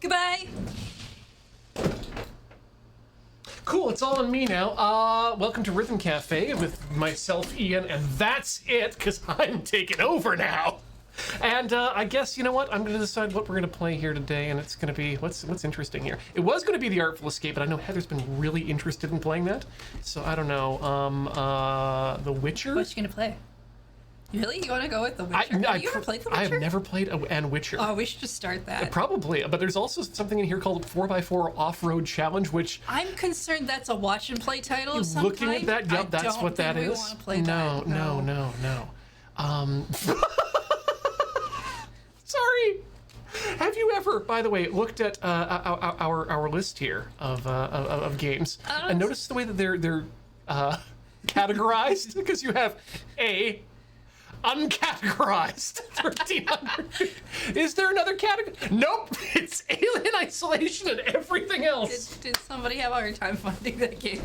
Goodbye. Cool, it's all on me now. Welcome to Rhythm Café with myself, Ian, and that's it, because I'm taking over now. And I guess, you know what, I'm going to decide what we're going to play here today, and it's going to be, what's interesting here? It was going to be the Artful Escape, but I know Heather's been really interested in playing that, so I don't know. The Witcher? What you going to play? Really? You want to go with The Witcher? Have you ever played The Witcher? I have never played an Witcher. Oh, we should just start that. Probably, but there's also something in here called 4x4 Off-Road Challenge, which... I'm concerned that's a watch and play title of some Looking kind. at that, yep, that's what that is. Want to play no, that. No. Sorry. Have you ever, by the way, looked at our list here of games and noticed the way that they're categorized? Because you have A, uncategorized 1300. Is there another category? Nope. It's Alien Isolation and everything else. Did somebody have a hard time finding that game?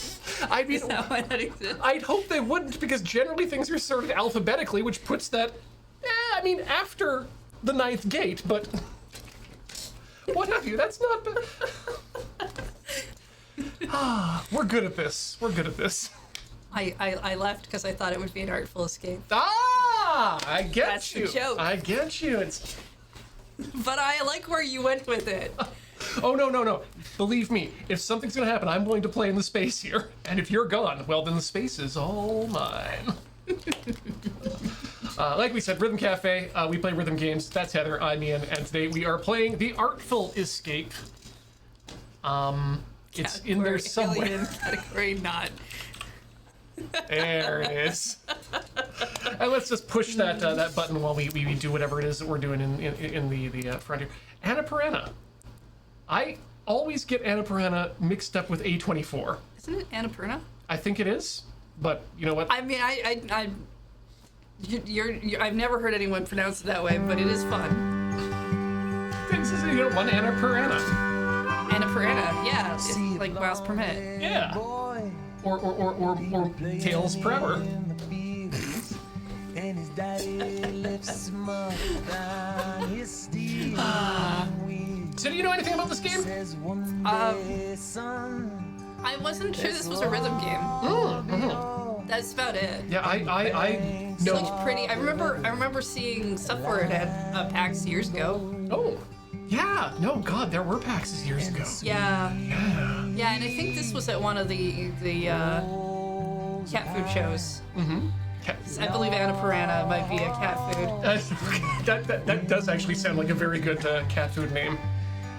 I mean, Is that why that exists? I'd hope they wouldn't, because generally things are sorted alphabetically, which puts that, after the ninth gate, but what have you? That's not. We're good at this. I left because I thought it would be an Artful Escape. I get That's you. the joke. I get you. It's. But I like where you went with it. Oh, no. Believe me, if something's gonna happen, I'm willing to play in the space here. And if you're gone, well, then the space is all mine. Like we said, Rhythm Cafe, we play rhythm games. That's Heather, I'm Ian, and today we are playing The Artful Escape. It's in there somewhere. Alien category not. There it is. And let's just push that button while we do whatever it is that we're doing in the front here. Annapurna. I always get Annapurna mixed up with A24. Isn't it Annapurna? I think it is, but you know what? I mean, I've never heard anyone pronounce it that way, but it is fun. This is, one Annapurna. Annapurna, yeah, it's like mouse per minute. Yeah. Or tails per hour. So do you know anything about this game? I wasn't sure this was a rhythm game. That's about it. Yeah, I It know. looked pretty. I remember seeing stuff for it at PAX years ago. Oh, yeah. No, God, there were PAXs years ago. Yeah, and I think this was at one of the cat food shows. I believe Annapurna might be a cat food. That does actually sound like a very good cat food name.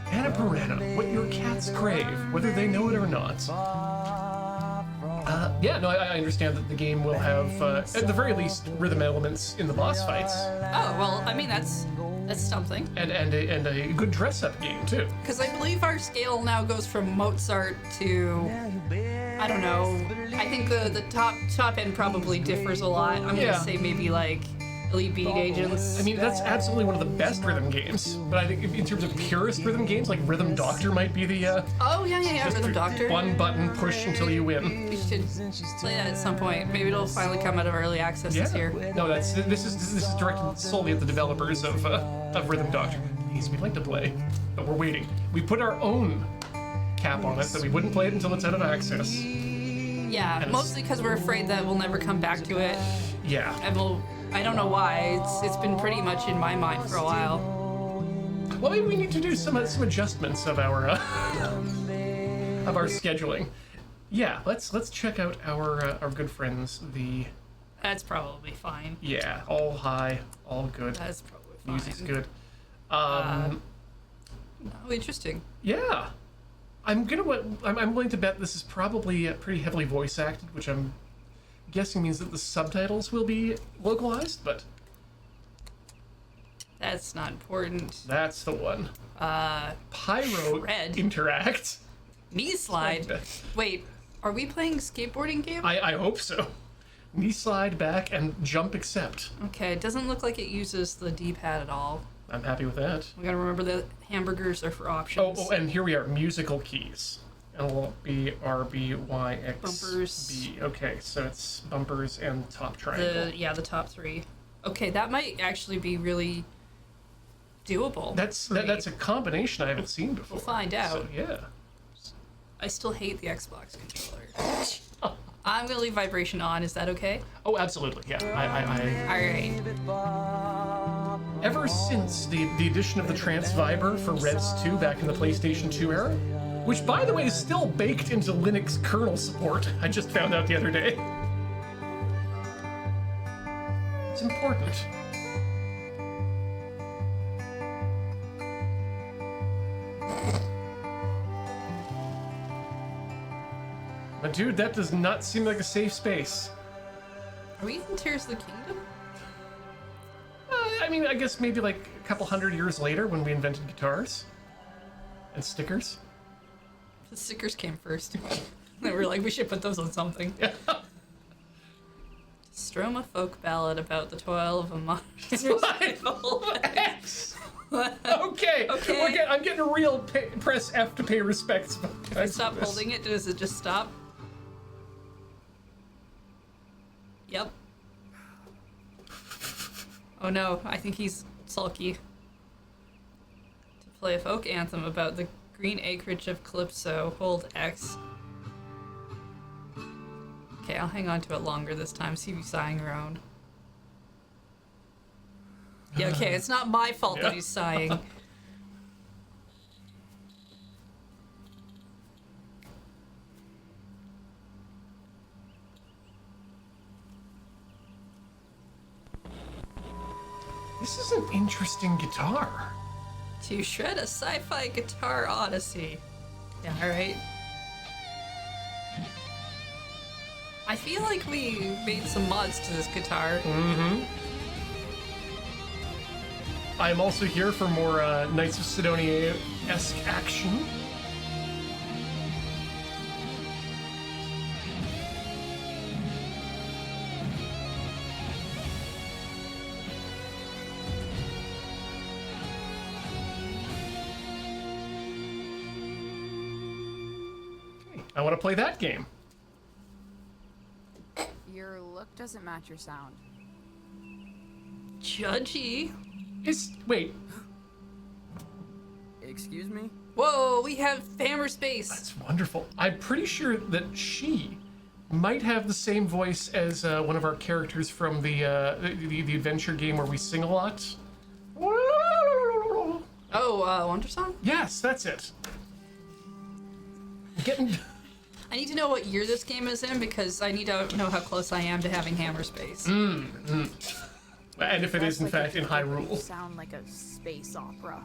Annapurna, what your cats crave, whether they know it or not. I understand that the game will have, at the very least, rhythm elements in the boss fights. Oh well, I mean that's something. And a good dress-up game too. Because I believe our scale now goes from Mozart to, I don't know. I think the top end probably differs a lot. I'm gonna say maybe like Elite Beat Agents. I mean, that's absolutely one of the best rhythm games. But I think in terms of purest rhythm games, like Rhythm Doctor might be the. Oh yeah, Rhythm Doctor. One button push until you win. We should play that at some point. Maybe it'll finally come out of early access this year. No, this is directed solely at the developers of Rhythm Doctor. Please, we'd like to play, but we're waiting. We put our own cap on it that we wouldn't play it until it's out of access. Yeah, mostly because we're afraid that we'll never come back to it. Yeah. And I don't know why. It's been pretty much in my mind for a while. Well, maybe we need to do some adjustments of our scheduling. Yeah, let's check out our good friends. That's probably fine. Yeah, all high, all good. That's probably fine. Music's good. No, interesting. Yeah, I'm willing to bet this is probably pretty heavily voice acted, which I'm guessing means that the subtitles will be localized, but that's not important. that's the one. Pyro Red. Interact. Knee slide. Wait, are we playing skateboarding game? I hope so. Knee slide back and jump accept. Okay, it doesn't look like it uses the D-pad at all. I'm happy with that. We gotta remember that hamburgers are for options. Oh, and here we are, musical keys. L, B, R, B, Y, X, Bumpers. B. Okay, so it's bumpers and top triangle. The top three. Okay, that might actually be really doable. That's a combination I haven't seen before. We'll find out. So, yeah. I still hate the Xbox controller. I'm gonna leave vibration on. Is that okay? Oh, absolutely. Yeah. All right. Ever since the addition of the Transviber for Revs 2 back in the PlayStation 2 era, which, by the way, is still baked into Linux kernel support, I just found out the other day. It's important. But dude, that does not seem like a safe space. Are we in Tears of the Kingdom? I mean, I guess maybe like a couple hundred years later when we invented guitars and stickers. The stickers came first. They were like, we should put those on something. Yeah. Strum a folk ballad about the toil of a modern Survival X. Okay. I'm getting a real press F to pay respects. If I stop holding it, does it just stop? Yep. Oh no, I think he's sulky. To play a folk anthem about the green acreage of Calypso, hold X. Okay, I'll hang on to it longer this time, see you sighing around. Yeah, okay, it's not my fault that he's sighing. This is an interesting guitar. To shred a sci-fi guitar odyssey. Yeah, alright. I feel like we made some mods to this guitar. Mm-hmm. I'm also here for more Knights of Sidonia-esque action. I want to play that game. Your look doesn't match your sound. Judgy. Wait. Excuse me? Whoa, we have hammer space. That's wonderful. I'm pretty sure that she might have the same voice as one of our characters from the adventure game where we sing a lot. Oh, Wonder Song? Yes, that's it. Getting. I need to know what year this game is in because I need to know how close I am to having hammer space. And if it is in fact in Hyrule. You sound like a space opera.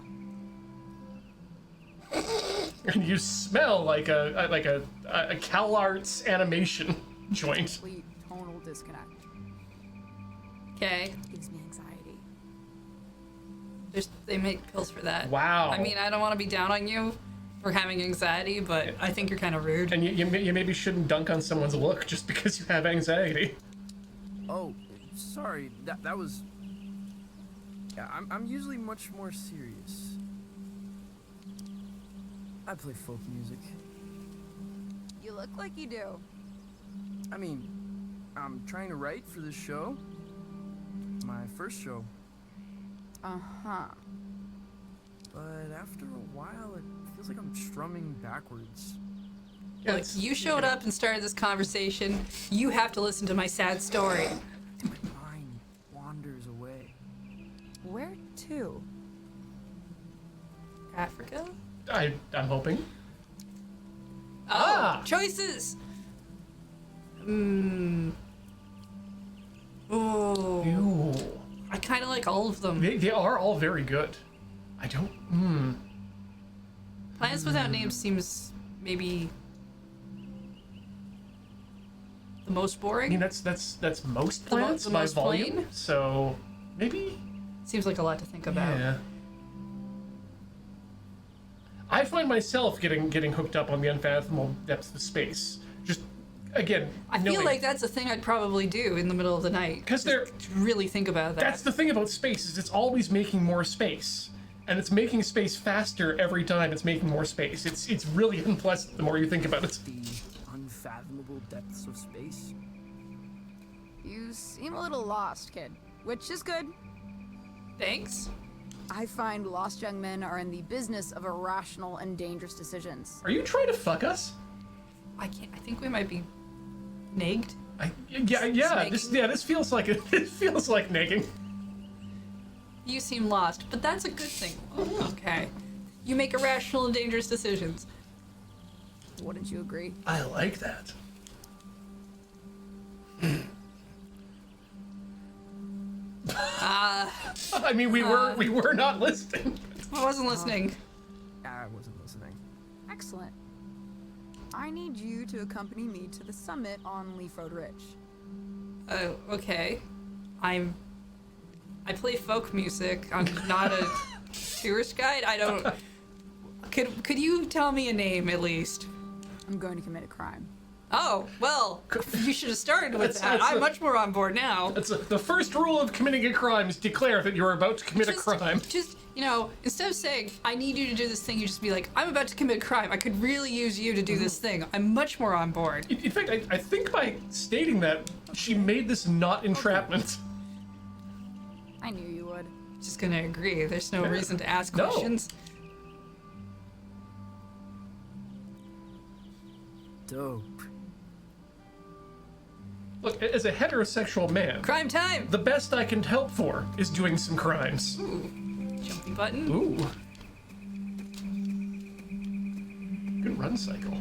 And you smell like a CalArts animation joint. Complete tonal disconnect. Okay. Gives me anxiety. They make pills for that. Wow. I mean, I don't want to be down on you for having anxiety, but I think you're kind of rude. And you maybe shouldn't dunk on someone's look just because you have anxiety. Oh, sorry. That was. Yeah, I'm usually much more serious. I play folk music. You look like you do. I mean, I'm trying to write for this show. My first show. Uh-huh. But after a while, it feels like I'm strumming backwards. Look, you showed up and started this conversation. You have to listen to my sad story. My mind wanders away. Where to? Africa? I'm hoping. Oh, choices! Ooh. Ew. I kind of like all of them. They are all very good. I don't. Plants Without Names seems maybe the most boring. I mean, that's most plants the by most volume. plain? So maybe. Seems like a lot to think about. Yeah. I find myself getting hooked up on the unfathomable depths of space. Just again, I feel like that's a thing I'd probably do in the middle of the night. 'Cause Just really think about that. that's the thing about space is it's always making more space, and it's making space faster every time it's making more space. It's really unpleasant the more you think about it. The unfathomable depths of space. You seem a little lost, kid. Which is good. Thanks. I find lost young men are in the business of irrational and dangerous decisions. Are you trying to fuck us? I can't. I think we might be nagged. Yeah. This feels like it feels like nagging. You seem lost, but that's a good thing. Oh, okay. You make irrational and dangerous decisions. Wouldn't you agree? I like that. I mean, we were not listening. I wasn't listening. I wasn't listening. Excellent. I need you to accompany me to the summit on Leaf Road Ridge. Oh, okay. I play folk music. I'm not a tourist guide. I don't. Could you tell me a name at least? I'm going to commit a crime. Oh, well, you should have started with that. That's I'm much more on board now. The first rule of committing a crime is declare that you're about to commit a crime. Just, instead of saying, I need you to do this thing, you just be like, I'm about to commit a crime. I could really use you to do this thing. I'm much more on board. In fact, I think by stating that, she made this not entrapment. I knew you would. Just gonna agree. There's no reason to ask No. questions. Dope. Look, as a heterosexual man, Crime time! the best I can help for is doing some crimes. Ooh, jumpy button. Ooh. Good run cycle.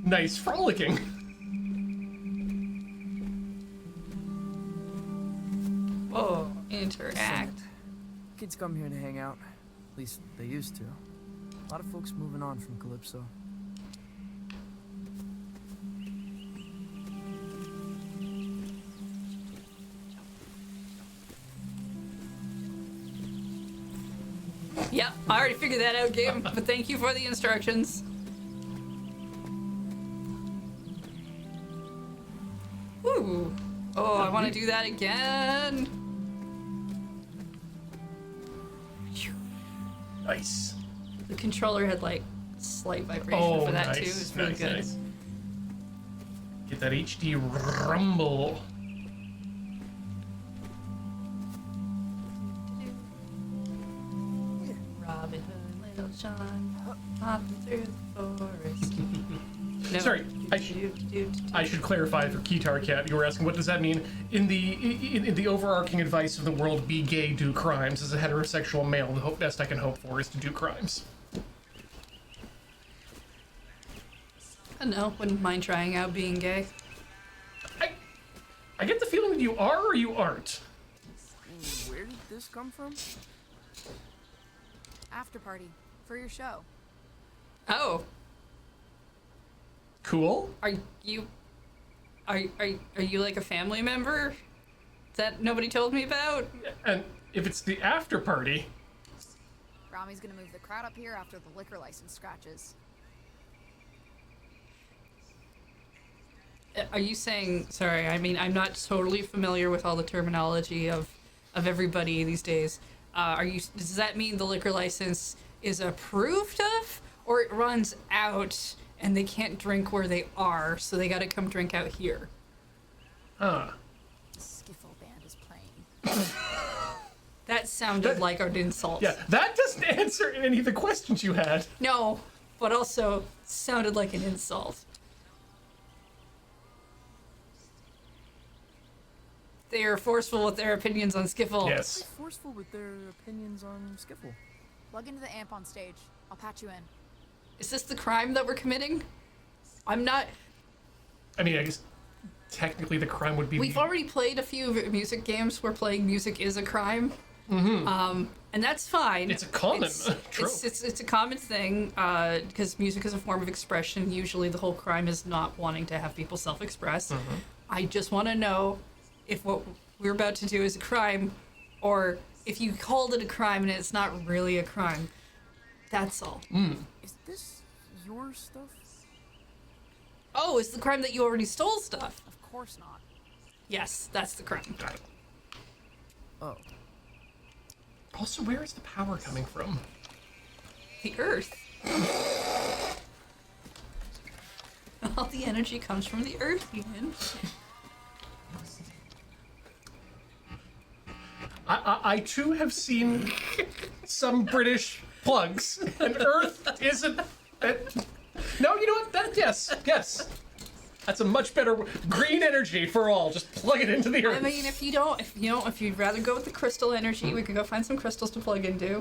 Nice frolicking. Whoa, interact. Kids come here to hang out. At least they used to. A lot of folks moving on from Calypso. Yeah, I already figured that out, game, but thank you for the instructions. Ooh. Oh, I want to do that again. Nice. The controller had like slight vibration for that nice, too. It's really nice, good. nice. Get that HD rumble. Robin Hood, Little John, hopping through the forest. No. Sorry, I should clarify for Keytar Cat. You were asking, what does that mean? In the overarching advice of the world, be gay, do crimes. As a heterosexual male, the best I can hope for is to do crimes. I don't know. Wouldn't mind trying out being gay. I get the feeling that you are or you aren't. Where did this come from? After party for your show. Oh, Cool. are you like a family member that nobody told me about? And if it's the after party, Rami's gonna move the crowd up here after the liquor license scratches. Are you saying? Sorry, I mean I'm not totally familiar with all the terminology of everybody these days. Does that mean the liquor license is approved of, or it runs out and they can't drink where they are, so they got to come drink out here? huh? The skiffle band is playing. That sounded like an insult. Yeah, that doesn't answer any of the questions you had. No, but also sounded like an insult. They are forceful with their opinions on skiffle. Yes. Forceful with their opinions on Skiffle. Plug into the amp on stage. I'll patch you in. Is this the crime that we're committing? I'm not. I mean, I guess technically the crime would be. We've already played a few music games where playing music is a crime. Mm-hmm. And that's fine. It's a common trope. It's a common thing because music is a form of expression. Usually, the whole crime is not wanting to have people self-express. Mm-hmm. I just want to know if what we're about to do is a crime, or if you called it a crime and it's not really a crime. That's all. Is this your stuff? Oh, it's the crime that you already stole stuff. Of course not. Yes, that's the crime. Got it. Oh. Also, where is the power coming from? The Earth. All the energy comes from the earth, Ian. I too have seen some British plugs, and Earth isn't. No, you know what? Yes. That's a much better green energy for all. Just plug it into the Earth. I mean, if you'd rather go with the crystal energy, we could go find some crystals to plug into.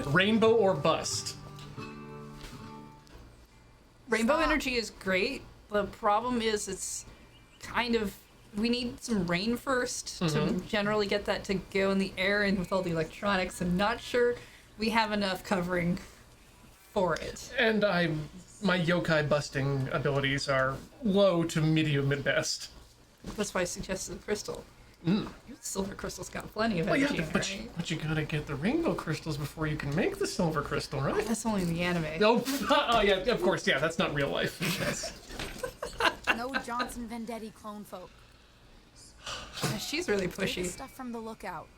Rainbow or bust. Rainbow energy is great. The problem is it's kind of, we need some rain first to generally get that to go in the air, and with all the electronics, I'm not sure we have enough covering for it. And my yokai busting abilities are low to medium at best. That's why I suggested the crystal. Silver crystal's got plenty of Well, energy, yeah, in it, but right? you gotta get the rainbow crystals before you can make the silver crystal, right? That's only in the anime. Oh yeah, of course, yeah, that's not real life. Yes. No Johnson Vendetti clone folk. Yeah, she's really Take pushy. stuff from the lookout.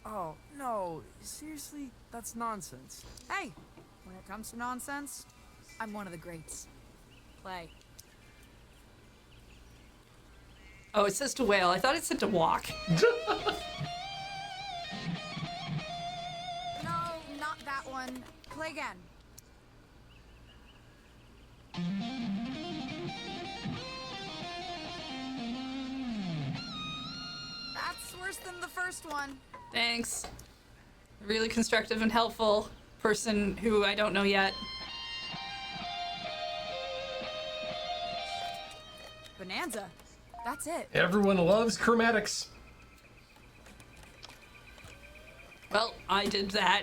Oh, no. Seriously? That's nonsense. Hey, when it comes to nonsense, I'm one of the greats. Play. Oh, it says to wail. I thought it said to walk. No, not that one. Play again. That's worse than the first one. Thanks. Really constructive and helpful person who I don't know yet. Bonanza. That's it. Everyone loves chromatics. Well, I did that.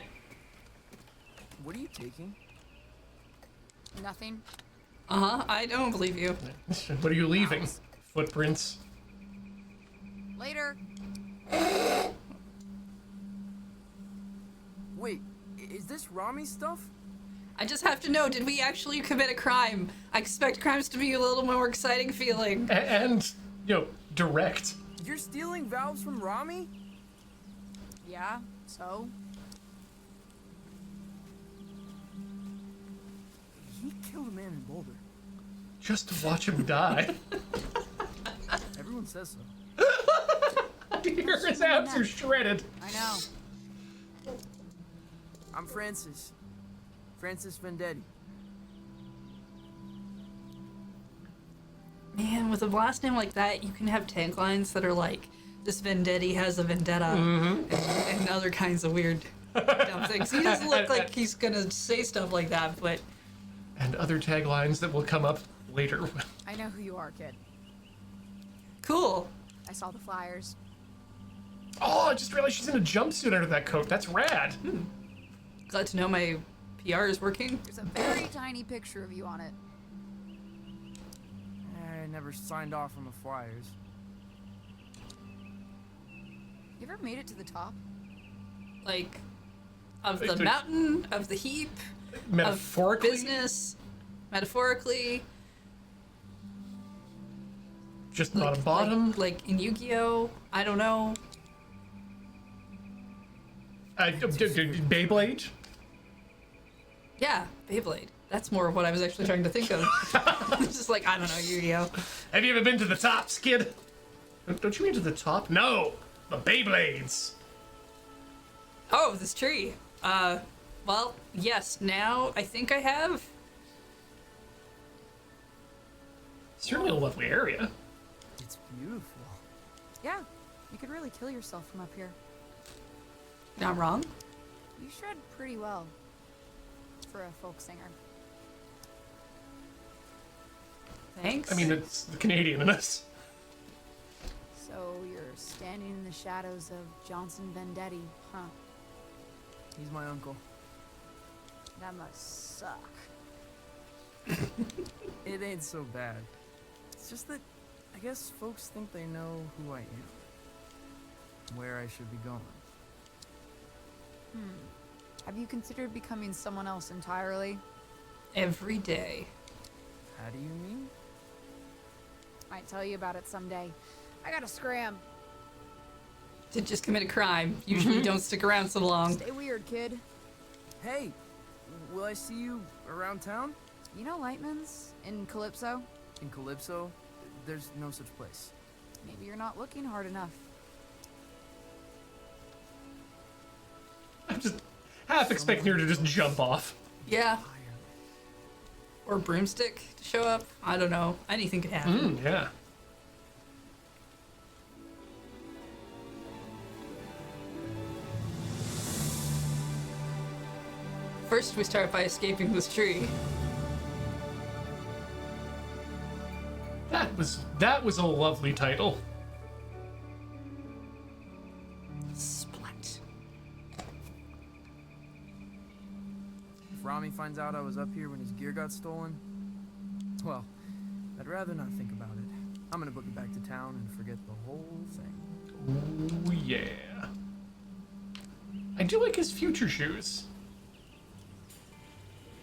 What are you taking? Nothing. Uh-huh, I don't believe you. What are you leaving? Footprints. Later. Wait, is this Rami stuff? I just have to know, did we actually commit a crime? I expect crimes to be a little more exciting feeling. And, direct. You're stealing valves from Rami? Yeah, so? He killed a man in Boulder. Just to watch him die. Everyone says so. His abs are shredded. I know. I'm Francis. Francis Vendetti. Man, with a last name like that, you can have taglines that are like, this Vendetti has a vendetta, and other kinds of weird, dumb things. He doesn't look like he's gonna say stuff like that, but And other taglines that will come up later. I know who you are, kid. cool. I saw the flyers. Oh, I just realized she's in a jumpsuit under that coat. That's rad. Glad to know my PR is working. There's a very tiny picture of you on it. I never signed off on the flyers. You ever made it to the top? Like, of the Like- mountain, of the heap, Metaphorically. of business, metaphorically. Just not a bottom. Like in Yu-Gi-Oh! I don't know. Beyblade. Yeah, Beyblade. That's more of what I was actually trying to think of. It's just like, I don't know, Yu-Gi-Oh! Have you ever been to the tops, kid? Don't you mean to the top? No, the Beyblades. Oh, this tree. Well, yes, now I think I have. Certainly a lovely area. It's beautiful. Yeah, you could really kill yourself from up here. Not wrong. You shred pretty well for a folk singer. Thanks. I mean, it's the Canadian in us. So you're standing in the shadows of Johnson Vendetti, huh? He's my uncle. That must suck. It ain't so bad. It's just that I guess folks think they know who I am. Where I should be going. Have you considered becoming someone else entirely? Every day. How do you mean? Might tell you about it someday. I gotta scram. To just commit a crime. Usually don't stick around so long. Stay weird, kid. Hey, will I see you around town? You know Lightman's in Calypso? In Calypso? There's no such place. Maybe you're not looking hard enough. I'm just half expecting her to just jump off. Yeah. Or Broomstick to show up. I don't know. Anything could happen. Yeah. First, we start by escaping this tree. That was a lovely title. Splat. If Rami finds out I was up here when his gear got stolen, well, I'd rather not think about it. I'm gonna book it back to town and forget the whole thing. Ooh, yeah. I do like his future shoes.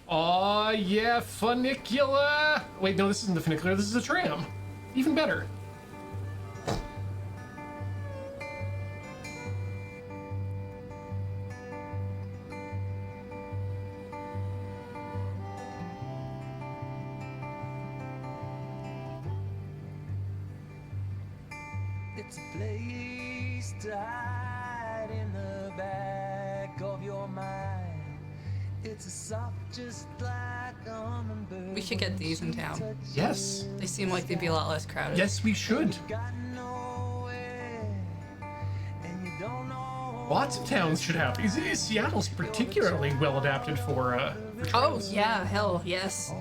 Aw, yeah, funicular! Wait, no, this isn't the funicular, this is a tram. Even better. It's a place to hide in the back of your mind. It's a soft just like a hummingbird. We should get these in town. Yes. They seem like they'd be a lot less crowded. Yes, we should. Lots of towns should have these. Seattle's particularly well adapted for Oh, trams. yeah, hell, yes.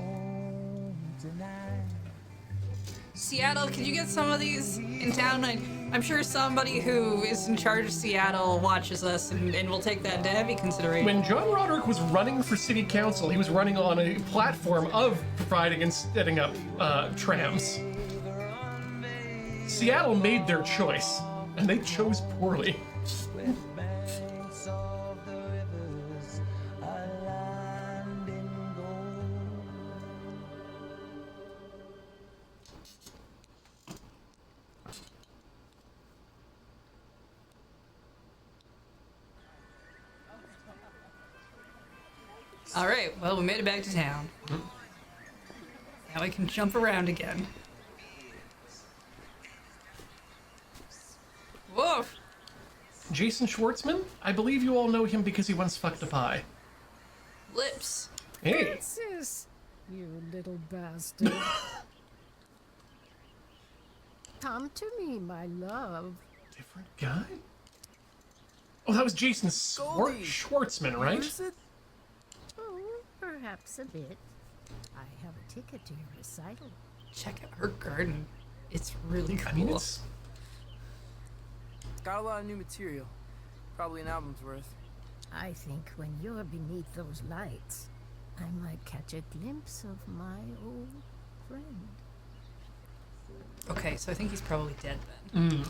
Seattle, can you get some of these in town? I'm sure somebody who is in charge of Seattle watches us and will take that into heavy consideration. When John Roderick was running for city council, he was running on a platform of providing and setting up trams. Seattle made their choice, and they chose poorly. All right, well, we made it back to town. Now we can jump around again. Whoa! Jason Schwartzman? I believe you all know him because he once fucked a pie. Lips. Hey! Sis, you little bastard. Come to me, my love. Different guy? Oh, that was Jason Goldie! Schwartzman, right? Is it? Oh, perhaps a bit. I have a ticket to your recital. Check out her garden. It's really cool. I mean, it's... Got a lot of new material. Probably an album's worth. I think when you're beneath those lights, I might catch a glimpse of my old friend. Okay, so I think he's probably dead then.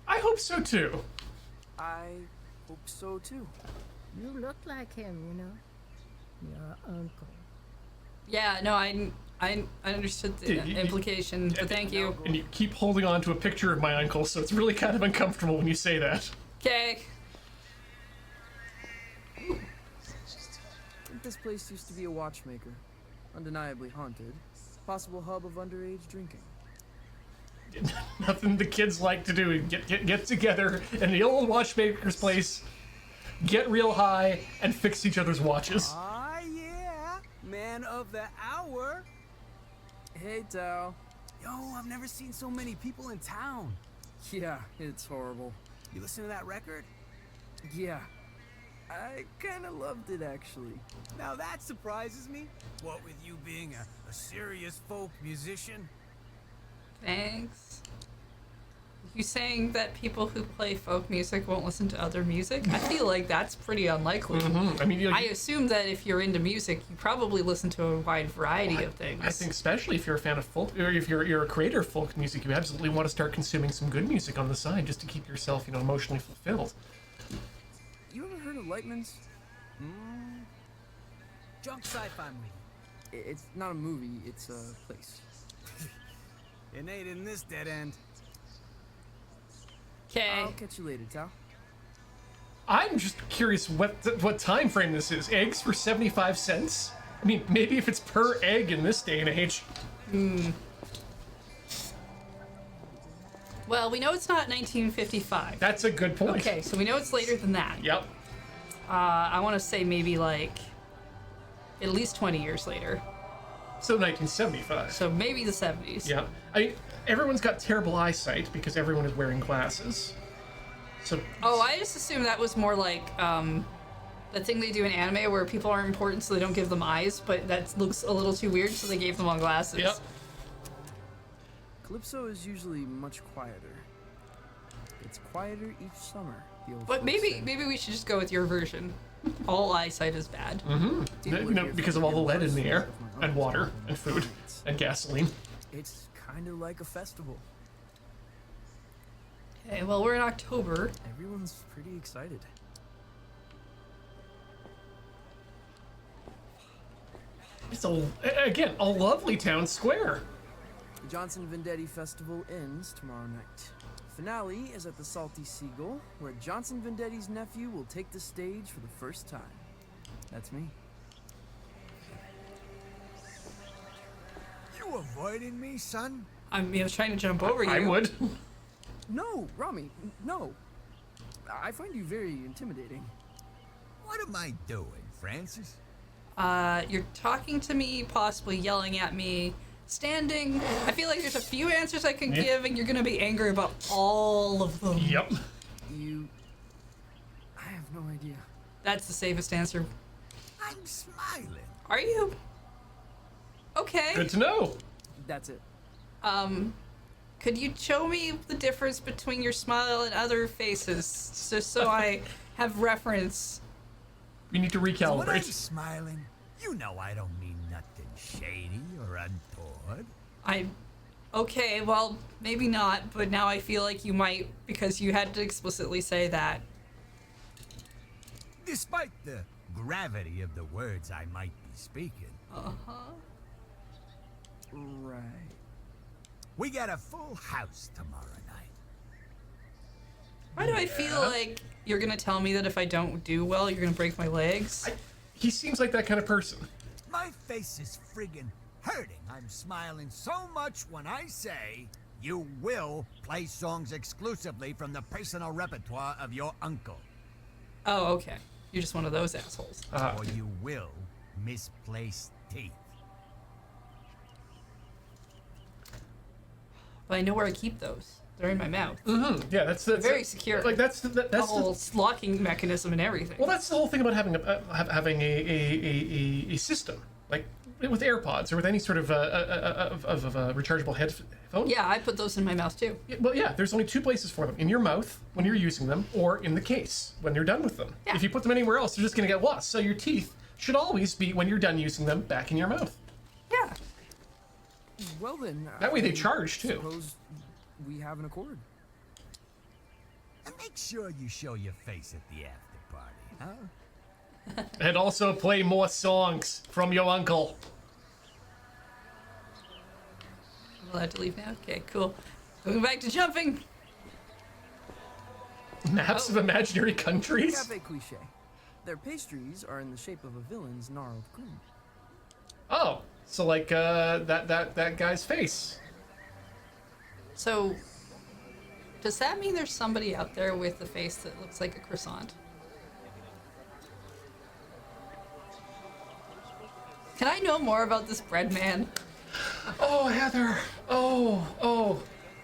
I hope so too. I hope so too. You look like him, you know. Your uncle. Yeah, no, I understood the implication, but thank you. And you keep holding on to a picture of my uncle, so it's really kind of uncomfortable when you say that. Okay. I think this place used to be a watchmaker. Undeniably haunted. Possible hub of underage drinking. Nothing the kids like to do. Get together in the old watchmaker's place, get real high, and fix each other's watches. Ah, yeah. Man of the hour. Hey, Tao. Yo, I've never seen so many people in town. Yeah, it's horrible. You listen to that record? Yeah. I kinda loved it, actually. Now that surprises me. What with you being a serious folk musician? Thanks. You saying that people who play folk music won't listen to other music? I feel like that's pretty unlikely. I mean, I assume that if you're into music, you probably listen to a wide variety of things. I think especially if you're a fan of folk, or if you're a creator of folk music, you absolutely want to start consuming some good music on the side just to keep yourself, emotionally fulfilled. You ever heard of Lightman's? Junk sci-fi movie. It's not a movie, it's a place. It ain't in this dead end. Okay. I'll catch you later, Tao. I'm just curious what time frame this is. Eggs for 75 cents? I mean, maybe if it's per egg in this day and age. Well, we know it's not 1955. That's a good point. Okay, so we know it's later than that. Yep. I want to say maybe like at least 20 years later. So 1975. So maybe the 70s. Yeah. I mean, everyone's got terrible eyesight because everyone is wearing glasses. So. Oh, I just assumed that was more like the thing they do in anime where people aren't important, so they don't give them eyes, but that looks a little too weird, so they gave them all glasses. Yep. Calypso is usually much quieter. It's quieter each summer. The old But folks maybe say. we should just go with your version. All eyesight is bad. Because of all the lead in the air, and water, and food, and gasoline. It's kind of like a festival. Okay, well, we're in October. Everyone's pretty excited. It's again a lovely town square. The Johnson Vendetti Festival ends tomorrow night. Finale is at the Salty Seagull, where Johnson Vendetti's nephew will take the stage for the first time. That's me. You avoiding me, son? I was trying to jump over you. I would. No, Rami, no. I find you very intimidating. What am I doing, Francis? You're talking to me, possibly yelling at me, standing. I feel like there's a few answers I can give, and you're gonna be angry about all of them. Yep. I have no idea. That's the safest answer. I'm smiling. Are you? Okay. Good to know. That's it. Could you show me the difference between your smile and other faces, just so I have reference? We need to So when I'm recalibrate. smiling, you know I don't mean nothing shady or untoward. Okay, well, maybe not, but now I feel like you might, because you had to explicitly say that. Despite the gravity of the words I might be speaking, Right. we got a full house tomorrow night. Why do I feel like you're gonna tell me that if I don't do well, you're gonna break my legs? He seems like that kind of person. My face is friggin' hurting. I'm smiling so much when I say you will play songs exclusively from the personal repertoire of your uncle. Oh, okay. You're just one of those assholes. Or you will misplace teeth. But I know where I keep those. They're in my mouth. Yeah, that's Very secure. Like that's The whole locking mechanism and everything. well, that's the whole thing about having a system, like with AirPods or with any sort of a rechargeable headphone. Yeah, I put those in my mouth too. Well, yeah, there's only two places for them: in your mouth when you're using them, or in the case when you're done with them. Yeah. If you put them anywhere else, they're just going to get lost. So your teeth should always be, when you're done using them, back in your mouth. Yeah. Well then. That way they I charge, too. Suppose we have an accord. And make sure you show your face at the after party, huh? And also play more songs from your uncle. I'm allowed to leave now? Okay, cool. Going back to jumping. Maps of imaginary countries. Cafe cliche. Their pastries are in the shape of a villain's gnarled grin. Oh, so like that guy's face. So, does that mean there's somebody out there with a face that looks like a croissant? Can I know more about this bread man? Oh, Heather. Oh.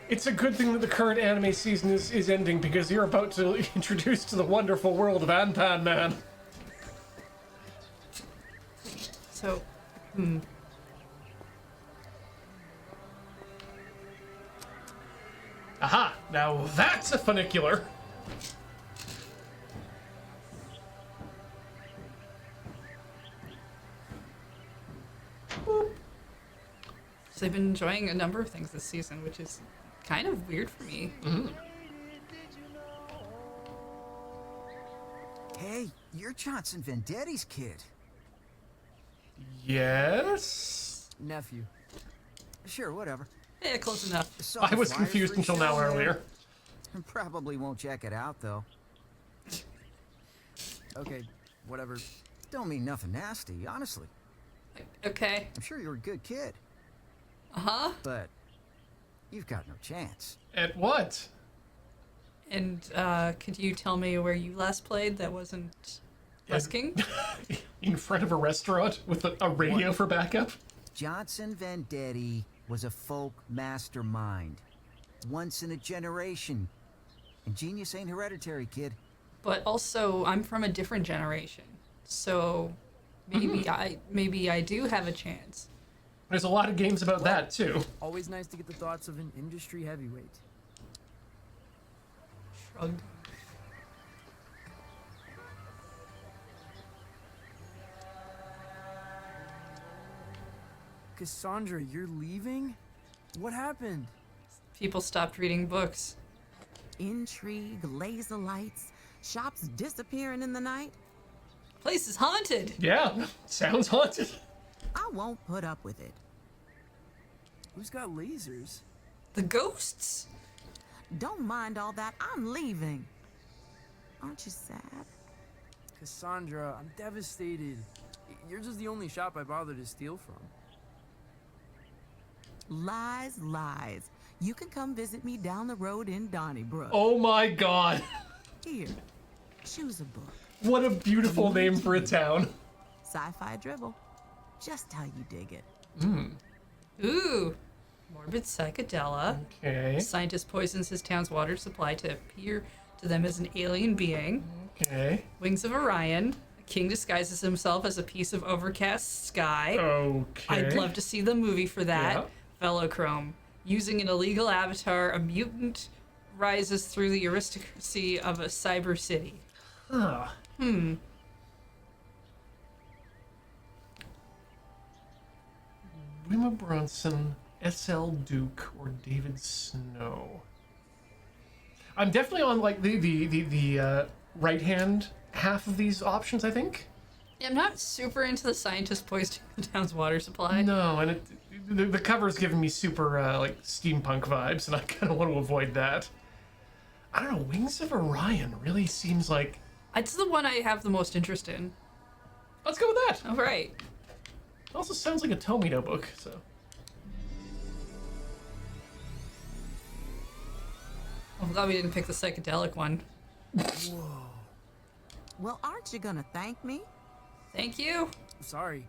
It's a good thing that the current anime season is ending, because you're about to introduce to the wonderful world of Anpan Man. So, Aha! Now that's a funicular. so they've been enjoying a number of things this season, which is kind of weird for me. Hey, you're Johnson Vendetti's kid. Yes? Nephew. Sure, whatever. Yeah, close enough. Saw I the was flyer confused for your until now show. earlier. Probably won't check it out, though. Okay, whatever. Don't mean nothing nasty, honestly. Okay. I'm sure you're a good kid, Uh-huh. but you've got no chance. At what? And could you tell me where you last played that wasn't busking? In front of a restaurant with a radio for backup? Johnson Vendetti was a folk mastermind. Once in a generation. And genius ain't hereditary, kid. But also, I'm from a different generation, so maybe I do have a chance. There's a lot of games about that, too. Always nice to get the thoughts of an industry heavyweight. Shrug. Cassandra, you're leaving? What happened? People stopped reading books. Intrigue, laser lights, shops disappearing in the night. Place is haunted. Yeah, sounds haunted. I won't put up with it. Who's got lasers? The ghosts. Don't mind all that. I'm leaving. Aren't you sad? Cassandra, I'm devastated. Yours is the only shop I bothered to steal from. Lies, lies. You can come visit me down the road in Donnybrook. Oh my god. Here, choose a book. What a beautiful name for a town. Sci-fi dribble. Just how you dig it. Ooh. Morbid psychedella. Okay. Scientist poisons his town's water supply to appear to them as an alien being. Okay. Wings of Orion. A king disguises himself as a piece of overcast sky. Okay. I'd love to see the movie for that. Yeah. Velochrome. Using an illegal avatar, a mutant rises through the aristocracy of a cyber city. Huh. Wimma Bronson, S.L. Duke, or David Snow. I'm definitely on like the right hand half of these options, I think. Yeah, I'm not super into the scientist poisoning the town's water supply. No, and the cover's giving me super like steampunk vibes, and I kind of want to avoid that. I don't know. Wings of Orion really seems like. It's the one I have the most interest in. Let's go with that. All right. It also sounds like a Tomino book, so. I'm glad we didn't pick the psychedelic one. Well, aren't you gonna thank me? Thank you. Sorry.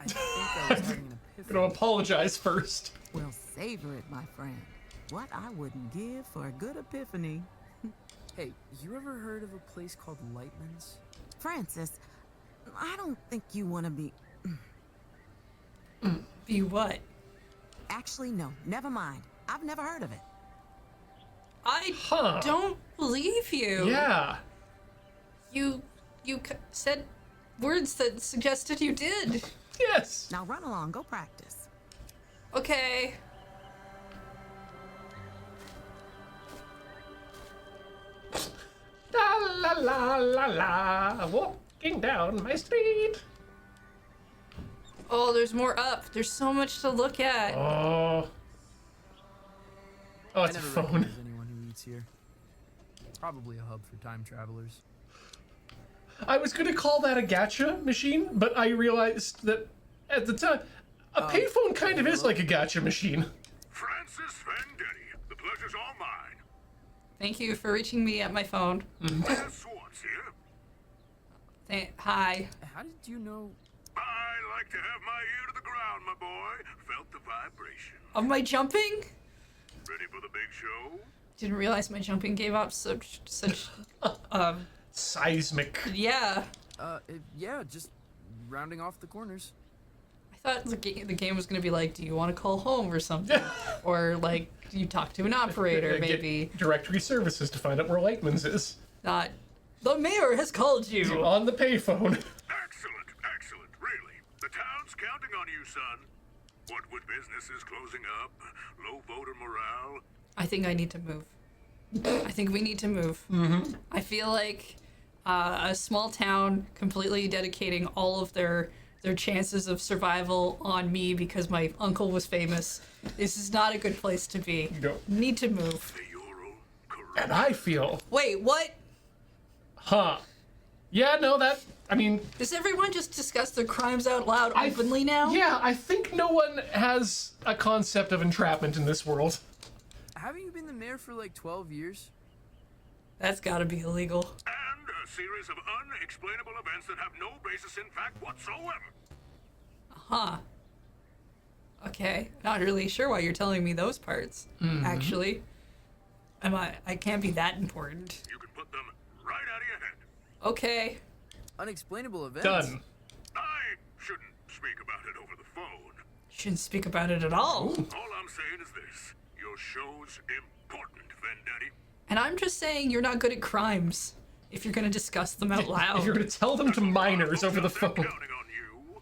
I think I was having an I'm gonna epiphany. apologize first. Well, savor it, my friend. What I wouldn't give for a good epiphany. Hey, you ever heard of a place called Lightman's? Francis, I don't think you want to be... Be what? Actually, no. Never mind. I've never heard of it. I Huh. don't believe you. Yeah. You said words that suggested you did. Yes. Now run along. Go practice. Okay. La la la la la. Walking down my street. Oh, there's more up. There's so much to look at. Oh. Oh, I it's a never phone. recognize anyone who eats here. Probably a hub for time travelers. I was gonna call that a gacha machine, but I realized that at the time, a payphone kind of is like a gacha machine. Francis Vendetti, the pleasure's all mine. Thank you for reaching me at my phone. Mr. Swartz here. Hi. How did you know? I like to have my ear to the ground, my boy. Felt the vibration. Of my jumping? Ready for the big show? Didn't realize my jumping gave off such Seismic. yeah. Yeah, just rounding off the corners. I thought the game was gonna be like, do you want to call home or something? Or like, you talk to an operator, Get maybe. directory services to find out where Lightman's is. Not, the mayor has called you. On the payphone. Excellent, excellent, really. The town's counting on you, son. What with businesses closing up, low voter morale. I think I need to move. I think we need to move. I feel like a small town completely dedicating all of their chances of survival on me because my uncle was famous. This is not a good place to be. No. Need to move. Mayoral corrupt. And I feel, Wait, what? huh? Yeah, no, I mean... Does everyone just discuss their crimes out loud openly now? Yeah, I think no one has a concept of entrapment in this world. Haven't you been the mayor for like 12 years? That's gotta be illegal. And a series of unexplainable events that have no basis in fact whatsoever. Huh. Okay. Not really sure why you're telling me those parts, actually. I can't be that important. You can put them right out of your head. Okay. Unexplainable events? Done. I shouldn't speak about it over the phone. Shouldn't speak about it at all. All I'm saying is this. Your show's important, Vendetti. And I'm just saying you're not good at crimes if you're gonna discuss them out loud. If you're gonna tell them to minors over the They're phone. counting on you.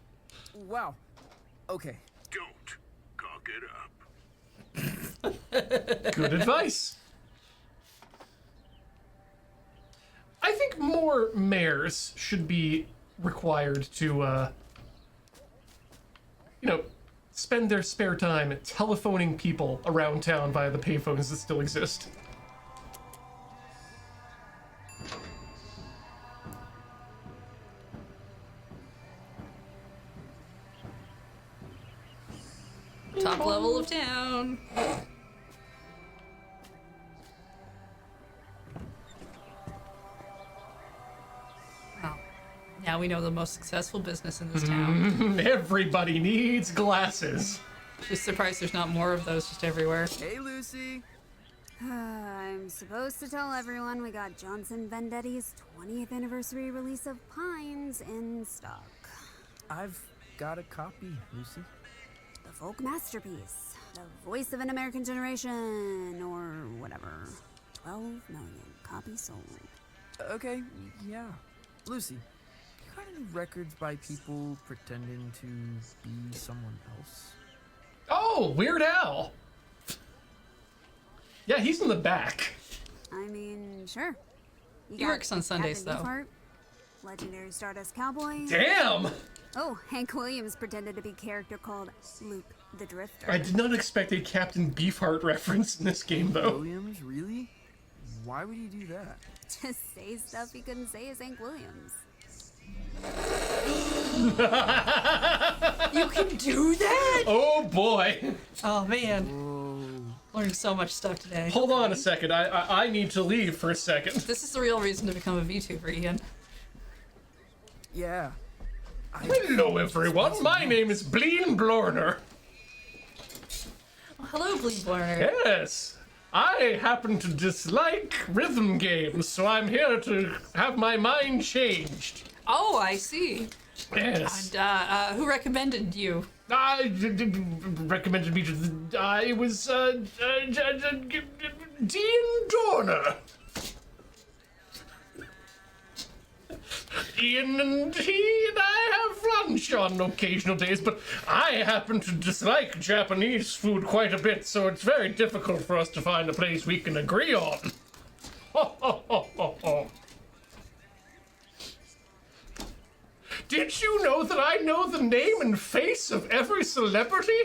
Wow. Okay. Don't cock it up. Good advice. I think more mayors should be required to, spend their spare time telephoning people around town via the payphones that still exist. Top level of town. Well, now we know the most successful business in this town. Everybody needs glasses. Just surprised there's not more of those just everywhere. Hey, Lucy. I'm supposed to tell everyone we got Johnson Vendetti's 20th anniversary release of Pines in stock. I've got a copy, Lucy. The folk masterpiece. The voice of an American generation, or whatever. 12 million copies sold. Okay, yeah. Lucy, you got any records by people pretending to be someone else? Oh, Weird Al. Yeah, he's in the back. I mean, sure. You He got works on Sundays, Captain though. Beefheart, legendary Stardust Cowboy. Damn! Oh, Hank Williams pretended to be a character called Luke the Drifter. I did not expect a Captain Beefheart reference in this game, though. Williams, really? Why would he do that? Just say stuff he couldn't say as Hank Williams. You can do that? Oh boy. Oh man. Learned so much stuff today. Hold on a second. I need to leave for a second. This is the real reason to become a VTuber, Ian. Yeah. Hello, everyone. My name is Bleen Blorner. Well, hello, Bleed Warner. Yes. I happen to dislike rhythm games, so I'm here to have my mind changed. Oh, I see. Yes. And who recommended you? Recommended me to the... it was, Dean Dorner. Ian and he and I have lunch on occasional days, but I happen to dislike Japanese food quite a bit, so it's very difficult for us to find a place we can agree on. Ho, ho, ho, ho, ho. Did you know that I know the name and face of every celebrity?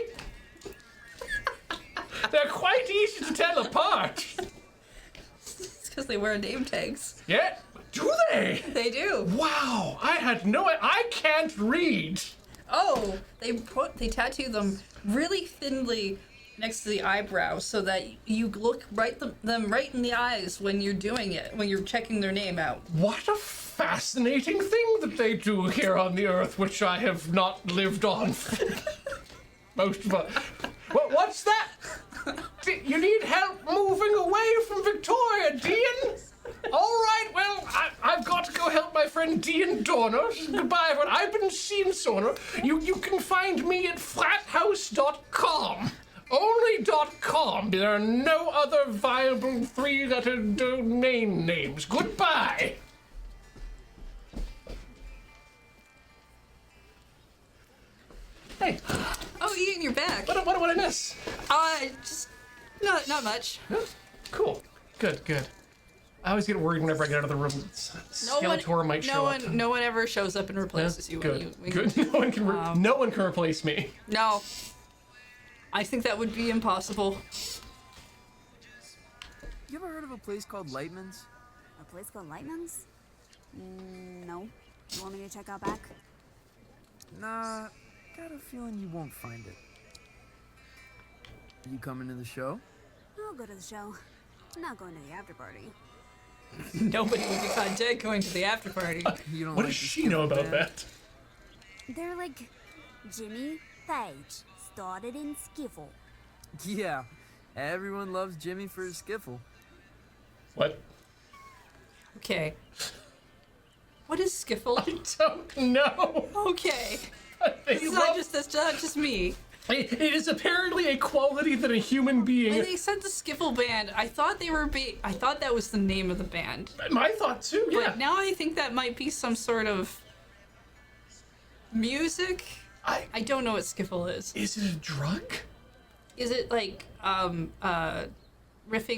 They're quite easy to tell apart. It's because they wear name tags. Yeah, do they? They do. Wow, I had no... I can't read. Oh, they tattoo them really thinly next to the eyebrow so that you look them right in the eyes when you're doing it, when you're checking their name out. What a fascinating thing that they do here on the Earth, which I have not lived on most of us. What's that? You need help moving away from Victoria, Dean? All right, well, I've got to go help my friend Dean Dorner. Goodbye, everyone. I've been Dean Dorner. You can find me at flathouse.com. Only .com. There are no other viable three-letter domain names. Goodbye. Hey. Oh, Ian, you're back. What did I miss? Just not much. Huh? Cool. Good. I always get worried whenever I get out of the room. Skeletor might show up. No one ever shows up and replaces you. Good. When Good. No one can replace me. No. I think that would be impossible. You ever heard of a place called Lightman's? A place called Lightman's? No. You want me to check out back? Nah, got a feeling you won't find it. You coming to the show? I'll go to the show. I'm not going to the after party. Nobody would be caught dead going to the after party. You don't What like does the she know skiffle about band? that? They're like Jimmy Page. Started in skiffle. Yeah, everyone loves Jimmy for his skiffle. What? Okay. What is skiffle? I don't know. Okay. They That's not just me. It is apparently a quality that a human being. When they said the skiffle band, I thought I thought that was the name of the band. My thought too. Yeah. But now I think that might be some sort of music. I don't know what skiffle is. Is it a drug? Is it like riffing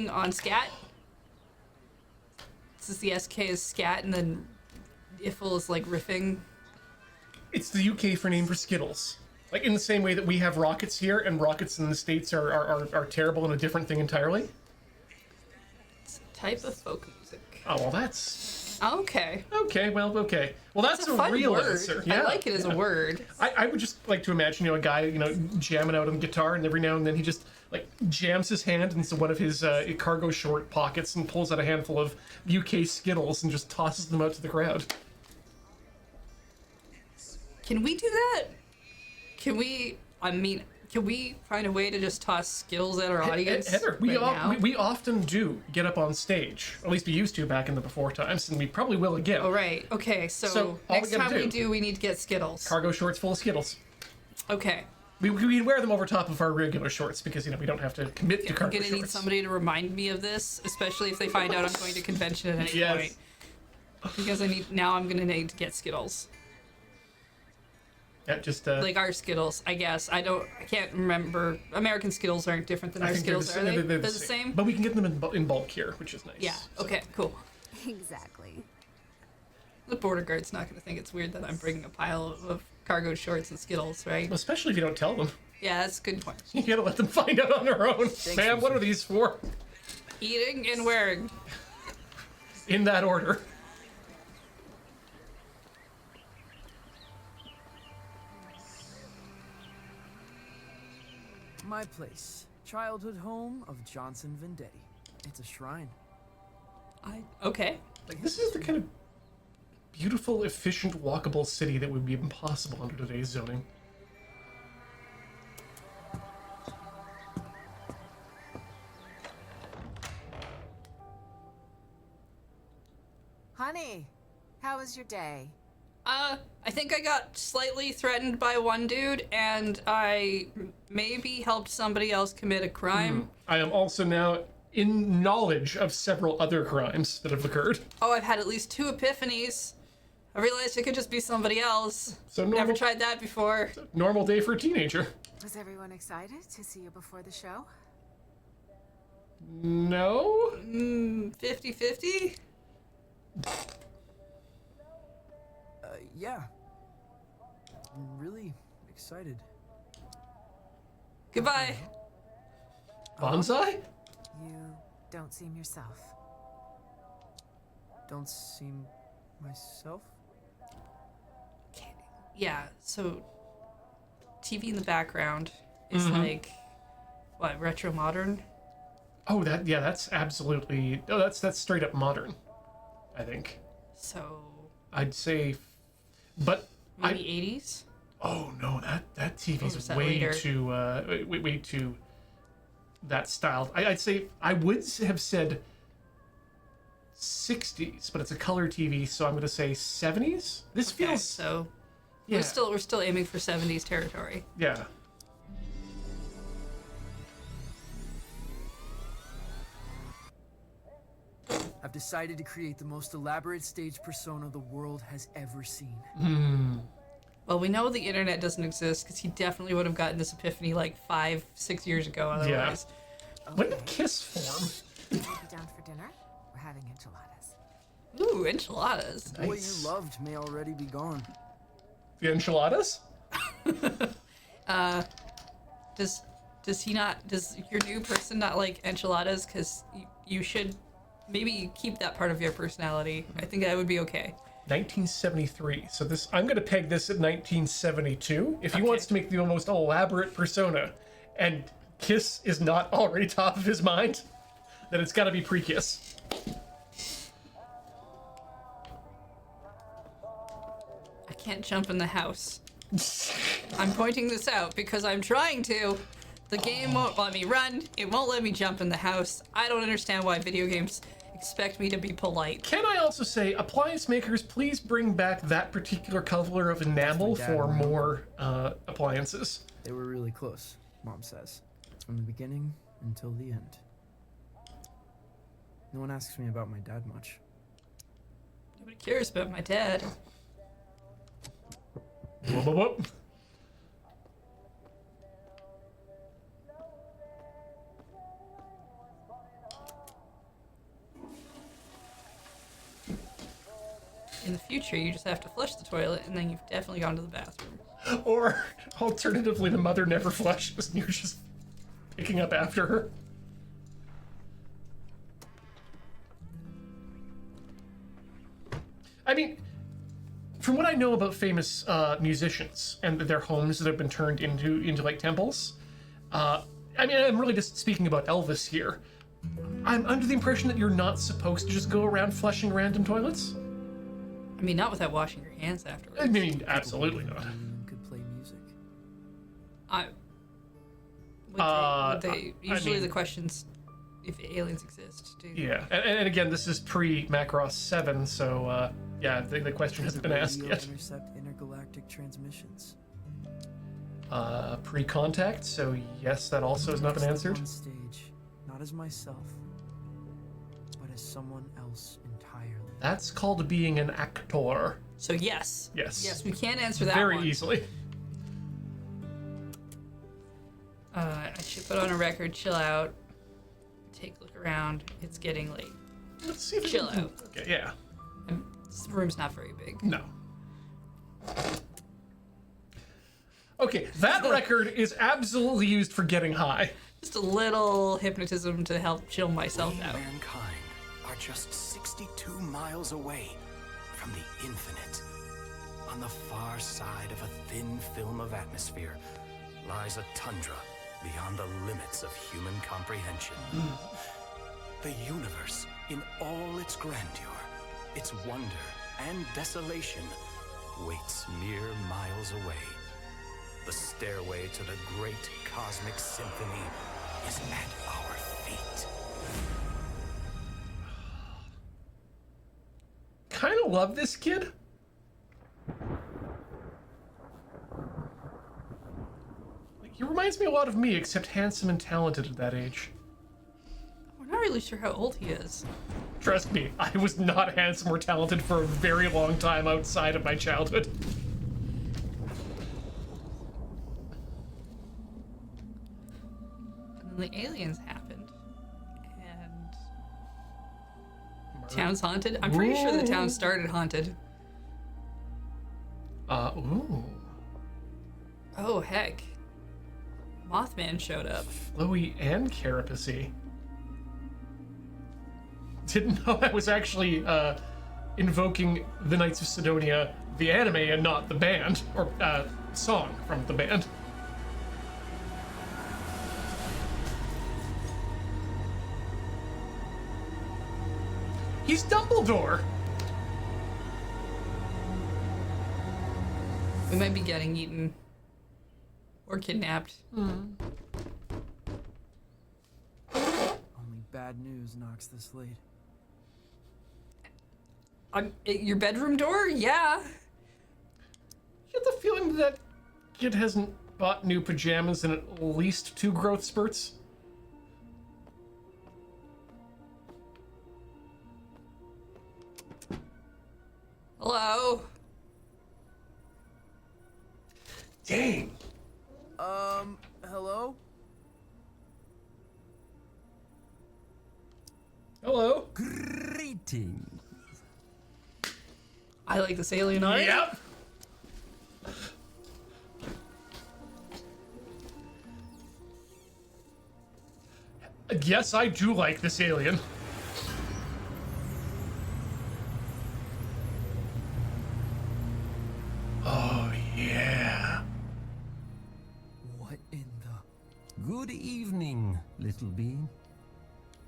on scat? This is the SK is scat, and then Iffle is like riffing. It's the UK for name for Skittles. Like in the same way that we have rockets here, and rockets in the States are terrible and a different thing entirely. It's a type of folk music. Oh well, that's okay. Okay, well, okay. Well, that's It's a fun real word. answer. I like it as a word. I would just like to imagine, a guy, jamming out on guitar, and every now and then he just like jams his hand into one of his cargo short pockets and pulls out a handful of UK Skittles and just tosses them out to the crowd. Can we do that? Can we find a way to just toss Skittles at our audience? Heather, now? we often do get up on stage. At least we used to back in the before times, and we probably will again. Oh, right. Okay, so all next we gotta time we do, we need to get Skittles. Cargo shorts full of Skittles. Okay. We wear them over top of our regular shorts because, we don't have to commit to I'm cargo gonna shorts. need somebody to remind me of this, especially if they find out I'm going to convention at any point. Because I'm gonna need to get Skittles. Yeah, just like our Skittles, I guess. I can't remember. American Skittles aren't different than our Skittles, are they? They're the same? But we can get them in bulk here, which is nice. Yeah, okay, cool. Exactly. The border guard's not gonna think it's weird that I'm bringing a pile of cargo shorts and Skittles, right? Especially if you don't tell them. Yeah, that's a good point. You gotta let them find out on their own. Ma'am, what are these for? Eating and wearing. In that order. My place. Childhood home of Johnson Vendetti. It's a shrine. Okay. Like, this is the kind of beautiful, efficient, walkable city that would be impossible under today's zoning. Honey, how was your day? I think I got slightly threatened by one dude, and I maybe helped somebody else commit a crime. I am also now in knowledge of several other crimes that have occurred. Oh, I've had at least 2 epiphanies. I realized it could just be somebody else. So Never tried that before. Normal day for a teenager. Was everyone excited to see you before the show? No? 50-50? Yeah. I'm really excited. Goodbye. Bonsai? You don't seem yourself. Don't seem myself? Yeah, so TV in the background is like, what, retro modern? Oh, that's absolutely, that's straight up modern, I think. So I'd say, but maybe 80s? Oh no, that TV's is that way later? too way too that style. I'd say I would have said 60s, but it's a color TV, so I'm gonna say 70s. This Okay, feels so yeah. we're still aiming for 70s territory. Yeah. I've decided to create the most elaborate stage persona the world has ever seen. Well, we know the internet doesn't exist because he definitely would have gotten this epiphany like 5-6 years ago otherwise. Yeah. When did Kiss form? Are you down for dinner? We're having enchiladas. Ooh, enchiladas. Boy you loved may already be gone. The enchiladas? Does your new person not like enchiladas? Because you should maybe keep that part of your personality. I think that would be okay. 1973. So this, I'm going to peg this at 1972. If he wants to make the most elaborate persona, and Kiss is not already top of his mind, then it's got to be pre-Kiss. I can't jump in the house. I'm pointing this out because I'm trying to. The game won't let me run. It won't let me jump in the house. I don't understand why video games expect me to be polite. Can I also say, appliance makers, please bring back that particular color of enamel for more appliances. They were really close, Mom says. From the beginning until the end. No one asks me about my dad much. Nobody cares about my dad. Whoop, whoop, whoop. In the future, you just have to flush the toilet, and then you've definitely gone to the bathroom. Or alternatively, the mother never flushes and you're just picking up after her. I mean, from what I know about famous musicians and their homes that have been turned into like temples, I mean, I'm really just speaking about Elvis here. I'm under the impression that you're not supposed to just go around flushing random toilets. I mean, not without washing your hands afterwards. I mean, absolutely not. Could play music. Would they usually, I mean, the questions if aliens exist, do yeah, and again, this is pre-Macross 7, so yeah, the question hasn't been asked yet. Intercept intergalactic transmissions. Pre-contact, so yes, that also has not been answered. On stage, not as myself, but as someone else entirely. That's called being an actor. So yes. Yes. Yes, we can answer that very one. easily. I should put on a record, chill out, take a look around. It's getting late. Let's see if chill out. Okay, yeah. This room's not very big. No. Okay, that record is absolutely used for getting high. Just a little hypnotism to help chill myself out. Mankind are just 62 miles away from the infinite. On the far side of a thin film of atmosphere lies a tundra beyond the limits of human comprehension. The universe, in all its grandeur, its wonder and desolation, waits mere miles away. The stairway to the great cosmic symphony is at our feet. Kind of love this kid. Like, he reminds me a lot of me, except handsome and talented at that age. We're not really sure how old he is. Trust me, I was not handsome or talented for a very long time outside of my childhood. And then the aliens happened. And town's haunted? I'm pretty sure the town started haunted. Ooh. Oh, heck. Mothman showed up. Floey and Carapace. Didn't know I was actually invoking the Knights of Sidonia, the anime, and not the band, or song from the band. He's Dumbledore! We might be getting eaten. Or kidnapped. Only bad news knocks this late. Your bedroom door? Yeah. You get the feeling that kid hasn't bought new pajamas in at least 2 growth spurts? Hello? Dang. Hello? Hello? Greetings. I like this alien art. Yep. Yes, I do like this alien. in the... Good evening, little bee.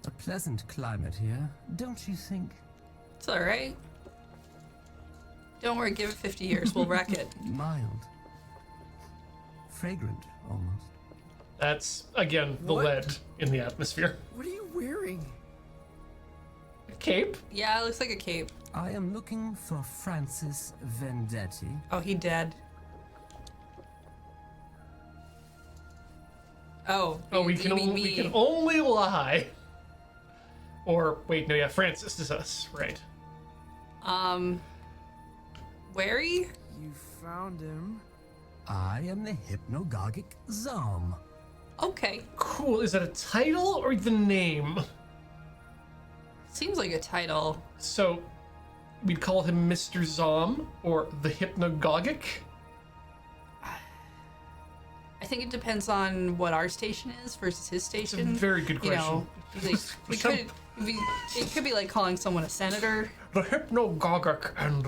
A pleasant climate here, don't you think? It's all right. Don't worry, give it 50 years, we'll wreck it. Mild. Fragrant, almost. That's, again, the lead in the atmosphere. What are you wearing? A cape? Yeah, it looks like a cape. I am looking for Francis Vendetti. Oh, he dead. Oh, we can only lie. Or wait, no, yeah, Francis is us, right? Wary? You found him. I am the hypnagogic Zom. Okay. Cool. Is that a title or the name? Seems like a title. So, we'd call him Mr. Zom or the hypnagogic? I think it depends on what our station is versus his station. It's a very good question. You know, it could be like calling someone a senator. The hypnagogic and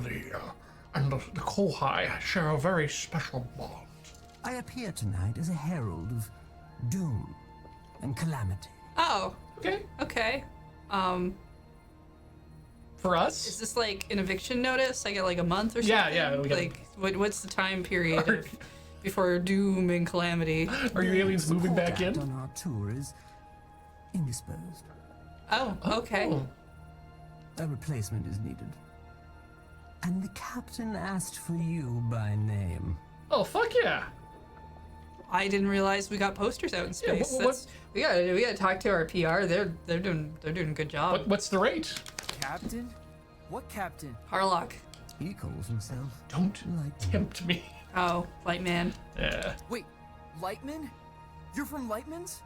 the Kohai share a very special bond. I appear tonight as a herald of doom and calamity. Oh. Okay. Okay. For us? Is this like an eviction notice? I get like a month or something? Yeah. Like, what's the time period before doom and calamity? Are you aliens moving back in? On our tour is indisposed. Oh, okay. Oh. A replacement is needed. And the captain asked for you by name. Oh, fuck yeah. I didn't realize we got posters out in space. Yeah, we gotta talk to our PR. They're doing a good job. What's the rate? Captain? What captain? Harlock. He calls himself. Don't tempt me. Oh, Lightman. Yeah. Wait, Lightman? You're from Lightman's?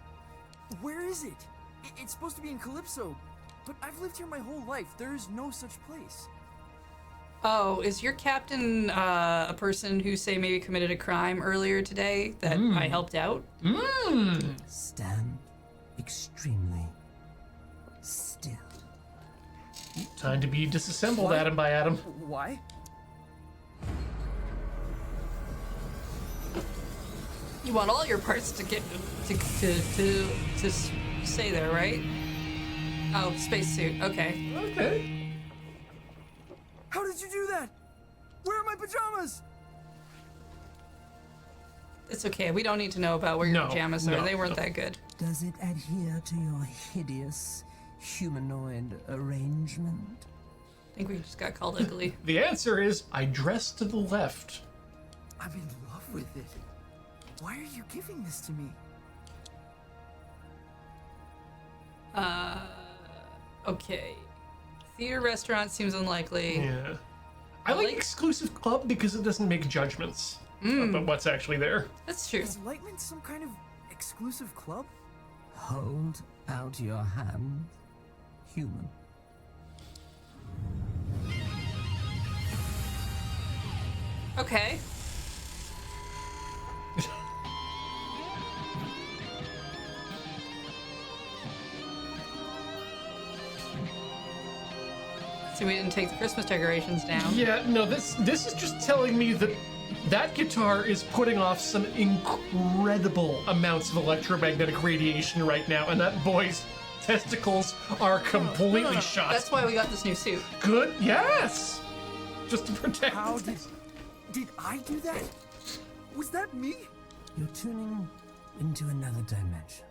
Where is it? It's supposed to be in Calypso, but I've lived here my whole life. There is no such place. Oh, is your captain a person who, say, maybe committed a crime earlier today that I helped out? Stand extremely still. Time to be disassembled, What? atom by atom. Why? You want all your parts to get to stay there, right? Oh, spacesuit. Okay. Okay. How did you do that? Where are my pajamas? It's okay. We don't need to know about where your pajamas are. no, They weren't no. that good. Does it adhere to your hideous humanoid arrangement? I think we just got called ugly. The answer is I dress to the left. I'm in love with it. Why are you giving this to me? Okay. Theater restaurant seems unlikely. Yeah. I like exclusive club because it doesn't make judgments about what's actually there. That's true. Is Lightman some kind of exclusive club? Hold out your hand, human. Okay. So we didn't take the Christmas decorations down. Yeah, no, this is just telling me that guitar is putting off some incredible amounts of electromagnetic radiation right now, and that boy's testicles are completely shot. That's why we got this new suit. Good, yes! Just to protect. How did I do that? Was that me? You're tuning into another dimension.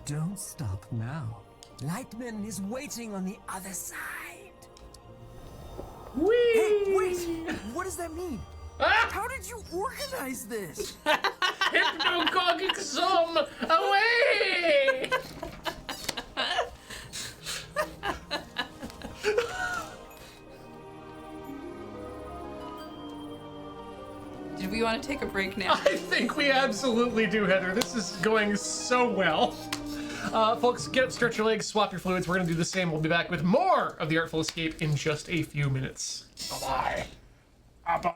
Don't stop now. Lightman is waiting on the other side. Whee! Hey, wait! What does that mean? How did you organize this? Hypnagogic Zoom away! Did we want to take a break now? I think we absolutely do, Heather. This is going so well. Folks, get up, stretch your legs, swap your fluids. We're going to do the same. We'll be back with more of the Artful Escape in just a few minutes. Bye-bye. Bye-bye.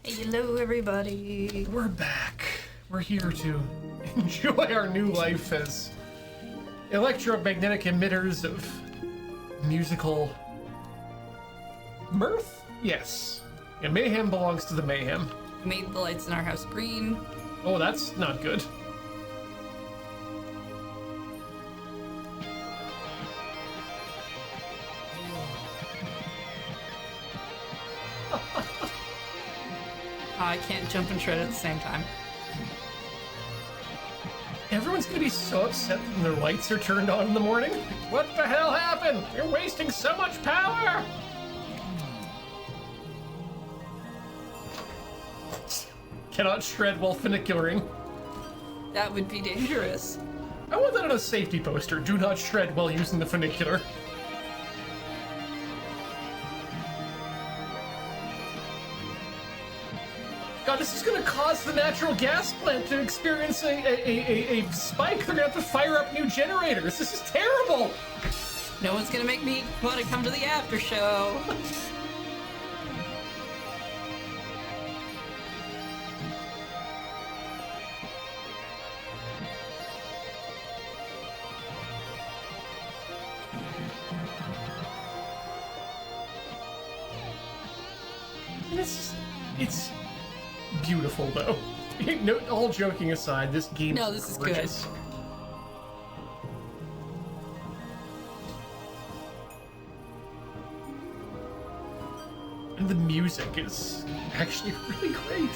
Hello, everybody. We're back. We're here to enjoy our new life as electromagnetic emitters of musical mirth? Yes. And mayhem belongs to the mayhem. We made the lights in our house green. Oh, that's not good. I can't jump and shred at the same time. Everyone's gonna be so upset when their lights are turned on in the morning. What the hell happened? You're wasting so much power! Cannot shred while funicularing. That would be dangerous. I want that on a safety poster. Do not shred while using the funicular. God, this is gonna cause the natural gas plant to experience a spike. They're gonna have to fire up new generators. This is terrible! No one's gonna make me want to come to the after show. It's beautiful, though. No, all joking aside, this game this is gorgeous. good. And the music is actually really great.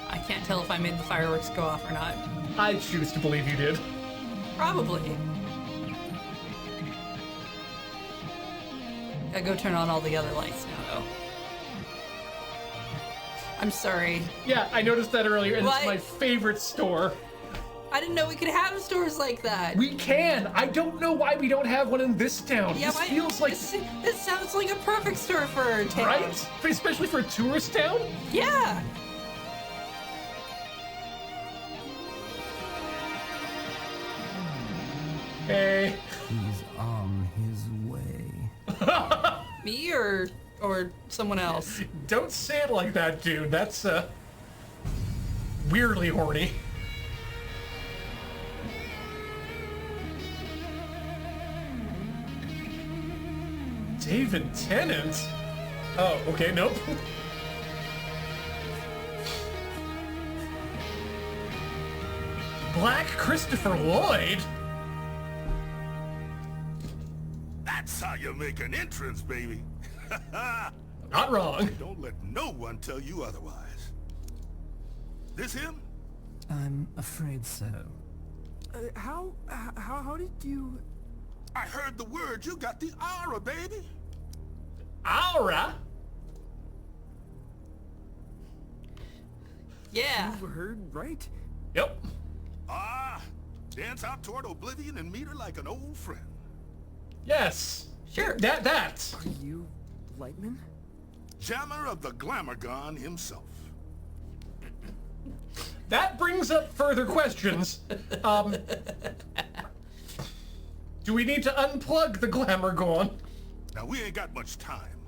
I can't tell if I made the fireworks go off or not. I choose to believe you did. Probably. I go turn on all the other lights now, though. I'm sorry. Yeah, I noticed that earlier, and What? it's my favorite store. I didn't know we could have stores like that. We can! I don't know why we don't have one in this town. Yeah, this feels like... This sounds like a perfect store for a town. Right? Especially for a tourist town? Yeah. Hey. He's on his way. Me or someone else? Don't say it like that, dude. That's, weirdly horny. David Tennant? Oh, okay, nope. Black Christopher Lloyd? That's how you make an entrance, baby. Not wrong. Don't let no one tell you otherwise. This him? I'm afraid so. How did you... I heard the word. You got the aura, baby. Aura? Yeah. You heard right? Yep. Dance out toward oblivion and meet her like an old friend. Yes. Sure. That. Are you Lightman? Jammer of the Glamourgon himself. That brings up further questions. Do we need to unplug the Glamourgon? Now, we ain't got much time.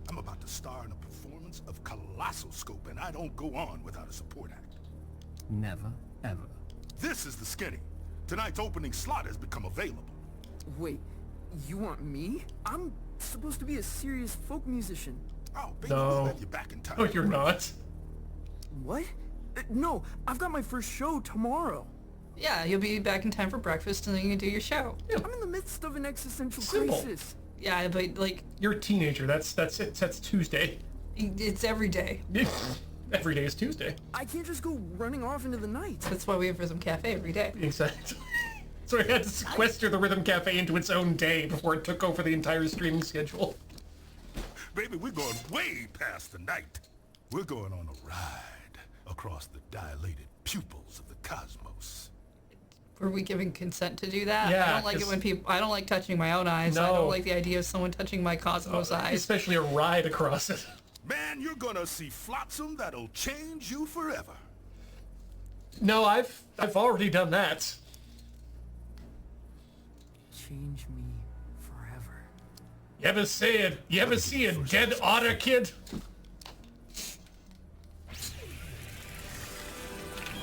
I'm about to star in a performance of colossal scope, and I don't go on without a support act. Never, ever. This is the Skinny. Tonight's opening slot has become available. Wait, you want me? I'm supposed to be a serious folk musician. Oh, baby, No. we'll have you back in time. No, you're not. What? No, I've got my first show tomorrow. Yeah, you'll be back in time for breakfast and then you can do your show. I'm in the midst of an existential Simple. crisis. Yeah, but like You're a teenager. That's it. That's Tuesday. it's every day. Every day is Tuesday. I can't just go running off into the night. That's why we have Rhythm Cafe every day. Exactly. So I had to sequester the Rhythm Cafe into its own day before it took over the entire streaming schedule. Baby, we're going way past the night. We're going on a ride across the dilated pupils of the cosmos. Were we giving consent to do that? Yeah, I don't like it 'cause- when people. I don't like touching my own eyes. I No. don't like the idea of someone touching my cosmos eyes. Especially a ride across it. Man, you're gonna see flotsam that'll change you forever. No, I've already done that. Change me forever. You ever see a dead otter, kid?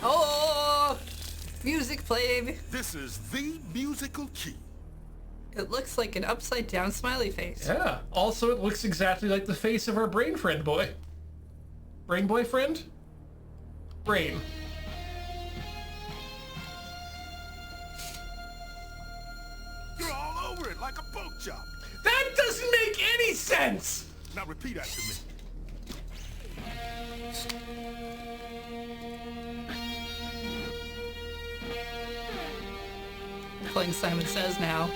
Oh, music playing. This is the musical key. It looks like an upside down smiley face. Yeah. Also, it looks exactly like the face of our brain friend boy. Brain boyfriend? Brain. You're all over it like a pork chop. That doesn't make any sense! Now repeat after me. Playing Simon Says now.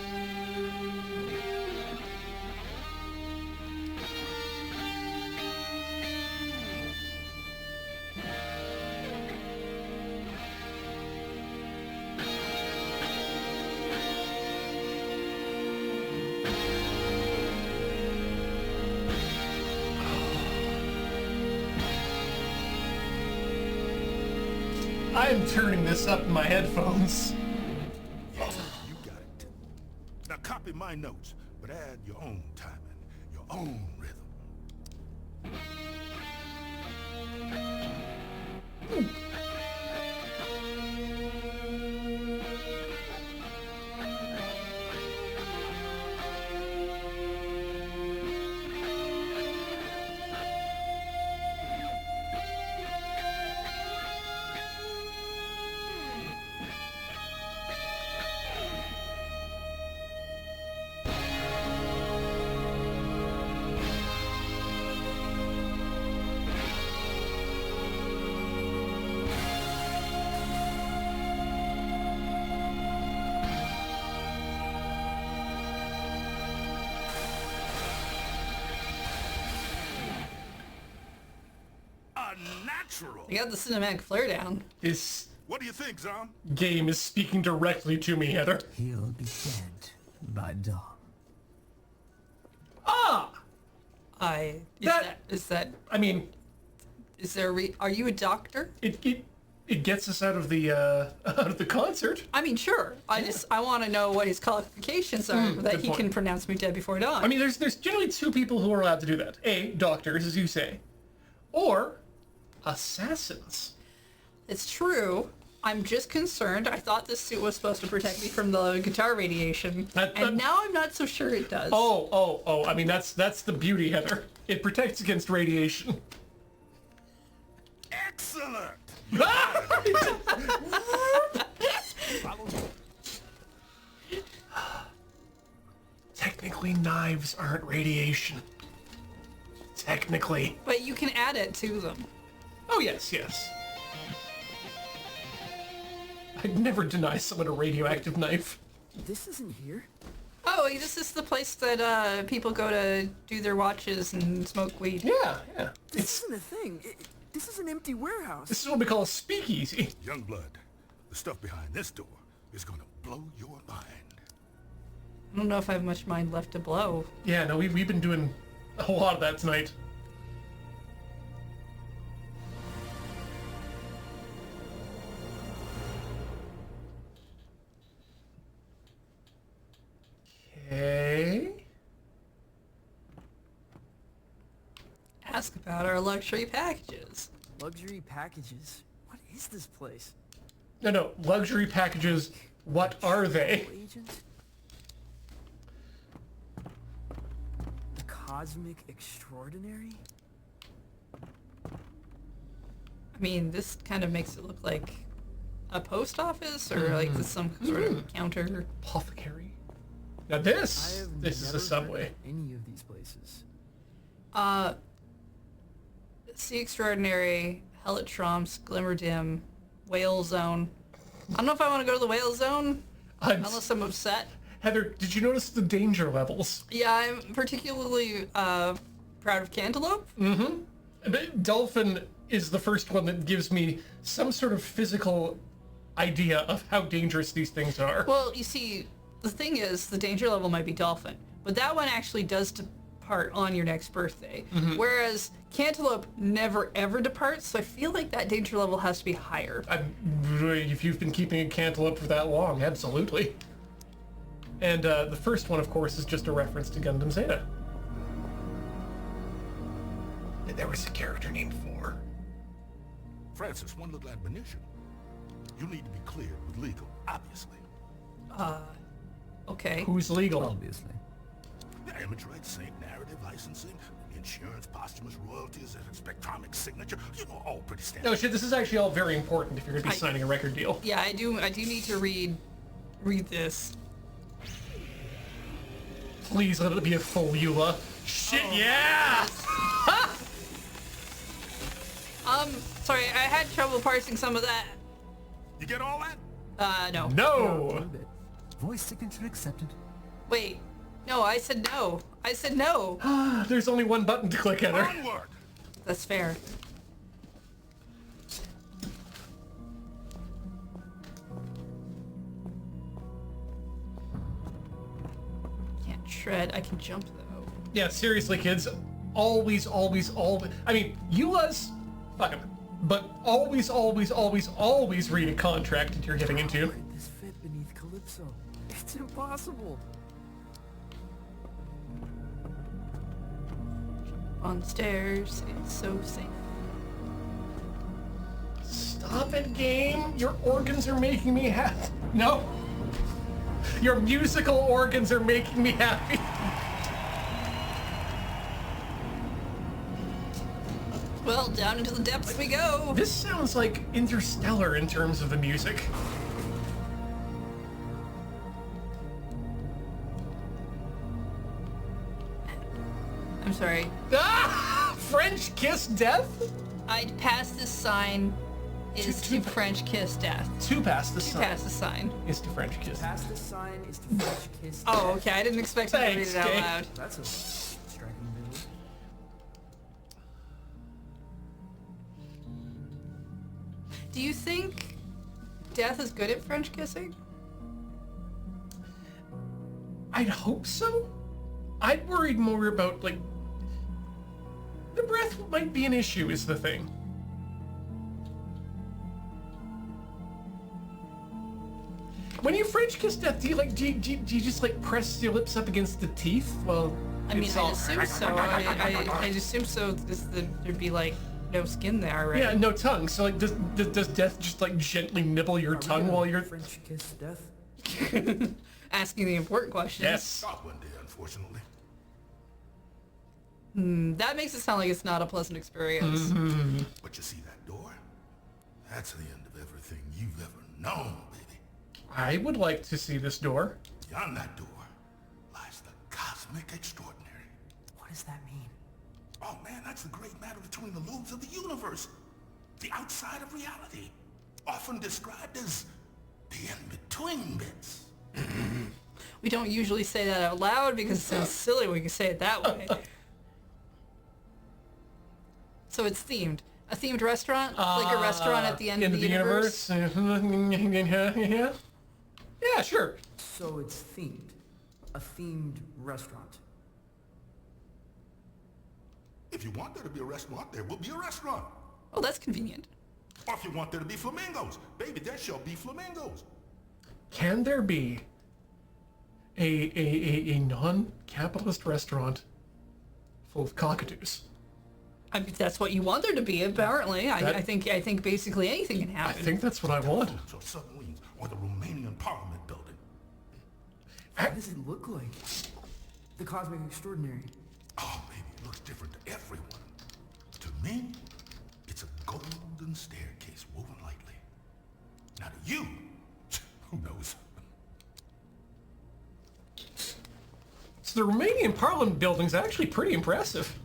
I'm turning this up in my headphones. Yeah, you got it. Now copy my notes, but add your own timing, your own rhythm. Natural. You got the cinematic flare down. This What do you think, Zom? game is speaking directly to me, Heather. He'll be dead by dawn. Ah! Is that I mean, is there are you a doctor? it gets us out of the concert. I mean, sure. I want to know what his qualifications are that he point. can pronounce me dead before dawn. I mean, there's generally two people who are allowed to do that. A, doctors, as you say, or assassins. It's true. I'm just concerned. I thought this suit was supposed to protect me from the guitar radiation, and now I'm not so sure it does. Oh! I mean, that's the beauty, Heather. It protects against radiation. Excellent. Technically, knives aren't radiation. Technically. But you can add it to them. Oh, yes. I'd never deny someone a radioactive knife. This isn't here. Oh, this is the place that people go to do their watches and smoke weed. Yeah. This isn't a thing. This is an empty warehouse. This is what we call a speakeasy. Youngblood, the stuff behind this door is gonna blow your mind. I don't know if I have much mind left to blow. Yeah, no, we've been doing a lot of that tonight. Okay. Ask about our luxury packages. Luxury packages? What is this place? No, luxury packages, what are they? Agent? The Cosmic Extraordinary? I mean, this kind of makes it look like a post office or like some sort of counter. Apothecary. Now this is a subway. Any of these places? Sea Extraordinary, Hell at Trumps, Glimmer Dim, Whale Zone. I don't know if I want to go to the Whale Zone unless I'm upset. Heather, did you notice the danger levels? Yeah, I'm particularly proud of Cantaloupe. But Dolphin is the first one that gives me some sort of physical idea of how dangerous these things are. Well, you see, the thing is, the danger level might be Dolphin, but that one actually does depart on your next birthday. Whereas Cantaloupe never ever departs, so I feel like that danger level has to be higher. If you've been keeping a Cantaloupe for that long, absolutely. And the first one, of course, is just a reference to Gundam Zeta. And there was a character named 4. Francis, one little admonition. You need to be cleared with legal, obviously. Okay. Who's legal? Obviously. Yeah, image rights, sync, narrative, licensing, insurance, posthumous royalties, spectromic signature. You know, all pretty standard. No shit, this is actually all very important if you're going to be signing a record deal. Yeah, I do need to read this. Please let it be a full EULA. Shit, yeah! Sorry, I had trouble parsing some of that. You get all that? No. No! Voice signature accepted. Wait. No, I said no. I said no. There's only one button to click, Heather. Onward! That's fair. Can't shred. I can jump, though. Yeah, seriously, kids. Always. I mean, EULAs, fuck them. But always read a contract that you're getting into. Where did this fit beneath Calypso? It's impossible. On the stairs. It's so safe. Stop it, game. Your organs are making me happy. No. Your musical organs are making me happy. Well, down into the depths we go. This sounds like Interstellar in terms of the music. I'm sorry. Ah! French kiss death? I'd pass this sign is to French kiss death. To pass the To sign. pass the sign. Is to French kiss. Past the sign is to French kiss. Oh, okay. I didn't expect you to read Thanks, it out Dave. loud. That's a striking visual. Do you think Death is good at French kissing? I'd hope so. I'd worried more about, like, the breath might be an issue is the thing. When you French kiss death, do you just like press your lips up against the teeth? Well, I mean, it's I all- assume so. I assume so. There'd be like no skin there, right? Yeah, no tongue. So like, does death just like gently nibble your tongue while you're? French kiss death? Asking the important questions. Yes. Stop one day, unfortunately. That makes it sound like it's not a pleasant experience. But you see that door? That's the end of everything you've ever known, baby. I would like to see this door. Beyond that door lies the cosmic extraordinary. What does that mean? Oh man, that's the great matter between the lobes of the universe. The outside of reality. Often described as the in-between bits. We don't usually say that out loud because it sounds silly when you say it that way. So it's themed. A themed restaurant? Like a restaurant at the end of the universe? Yeah, sure. So it's themed. A themed restaurant. If you want there to be a restaurant, there will be a restaurant. Oh, that's convenient. Or if you want there to be flamingos, baby, there shall be flamingos. Can there be a non-capitalist restaurant full of cockatoos? I mean, that's what you want there to be, apparently. I think basically anything can I happen. think that's what I want. Or submarines, or the Romanian Parliament building. What does it look like? The cosmic extraordinary. Oh, baby, it looks different to everyone. To me, it's a golden staircase woven lightly. Now to you, who knows? So the Romanian Parliament building's actually pretty impressive.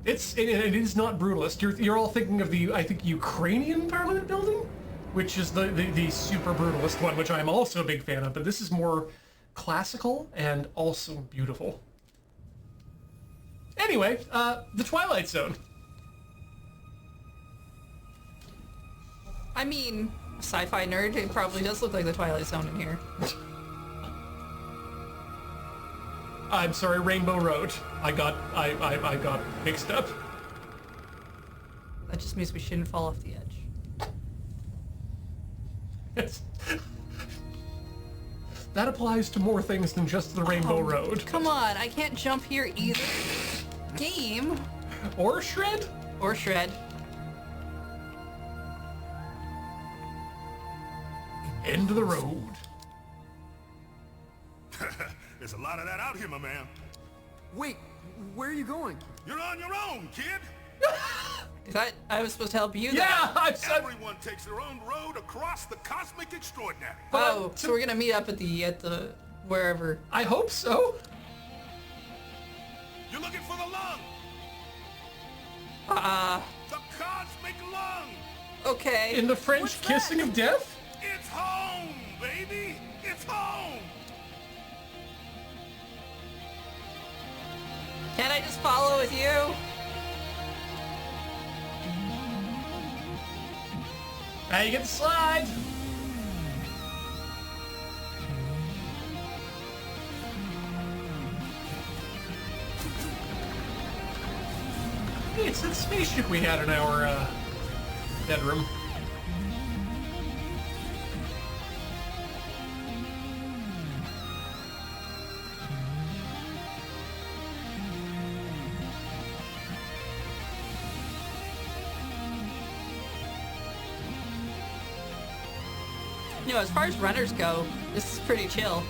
It is not brutalist. You're all thinking of the, I think, Ukrainian Parliament building, which is the super brutalist one, which I'm also a big fan of. But this is more classical and also beautiful. Anyway, the Twilight Zone. I mean, sci-fi nerd, it probably does look like the Twilight Zone in here. I'm sorry, Rainbow Road. I got mixed up. That just means we shouldn't fall off the edge. Yes. That applies to more things than just the Rainbow Road. Come on, I can't jump here either. Game. Or shred? Or shred. End of the road. There's a lot of that out here, my man. Wait, where are you going? You're on your own, kid. Is that I was supposed to help you? Yeah, Everyone takes their own road across the cosmic extraordinary. Oh, so we're gonna meet up at the wherever. I hope so. You're looking for the lung. The cosmic lung. Okay. In the French kissing of death? It's home, baby. It's home. Can't I just follow with you? Now you get the slide. Hey, it's that spaceship we had in our bedroom. You know, as far as runners go, this is pretty chill.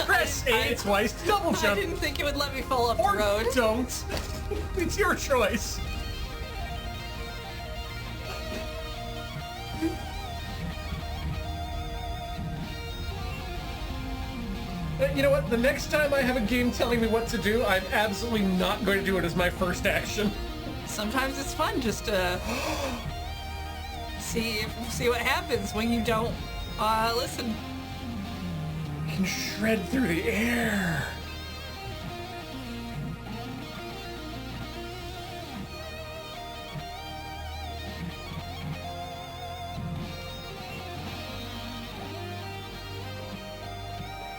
Press A twice to double jump. I didn't think it would let me fall off Or the road. don't. It's your choice. You know what? The next time I have a game telling me what to do, I'm absolutely not going to do it as my first action. Sometimes it's fun just to see what happens when you don't listen. You can shred through the air.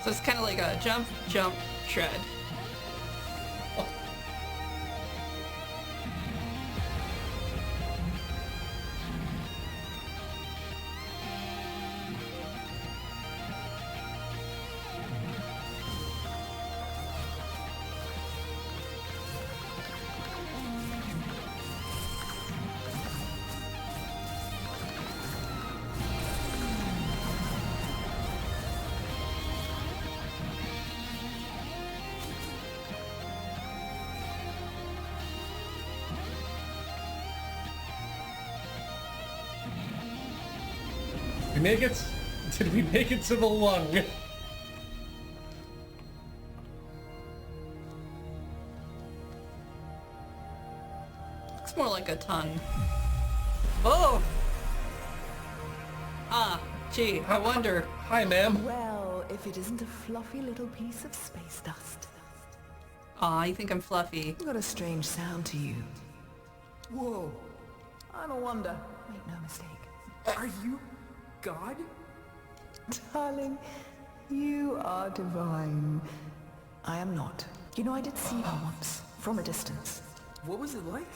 So it's kind of like a jump, jump, shred. Did we make it to the lung? Looks more like a tongue. Oh! Gee, I wonder. Hi, ma'am. Well, if it isn't a fluffy little piece of space dust. Aw, you think I'm fluffy. Got a strange sound to you. Whoa. I don't wonder. Make no mistake. Are you God? Darling, you are divine. I am not. You know, I did see her once, from a distance. What was it like?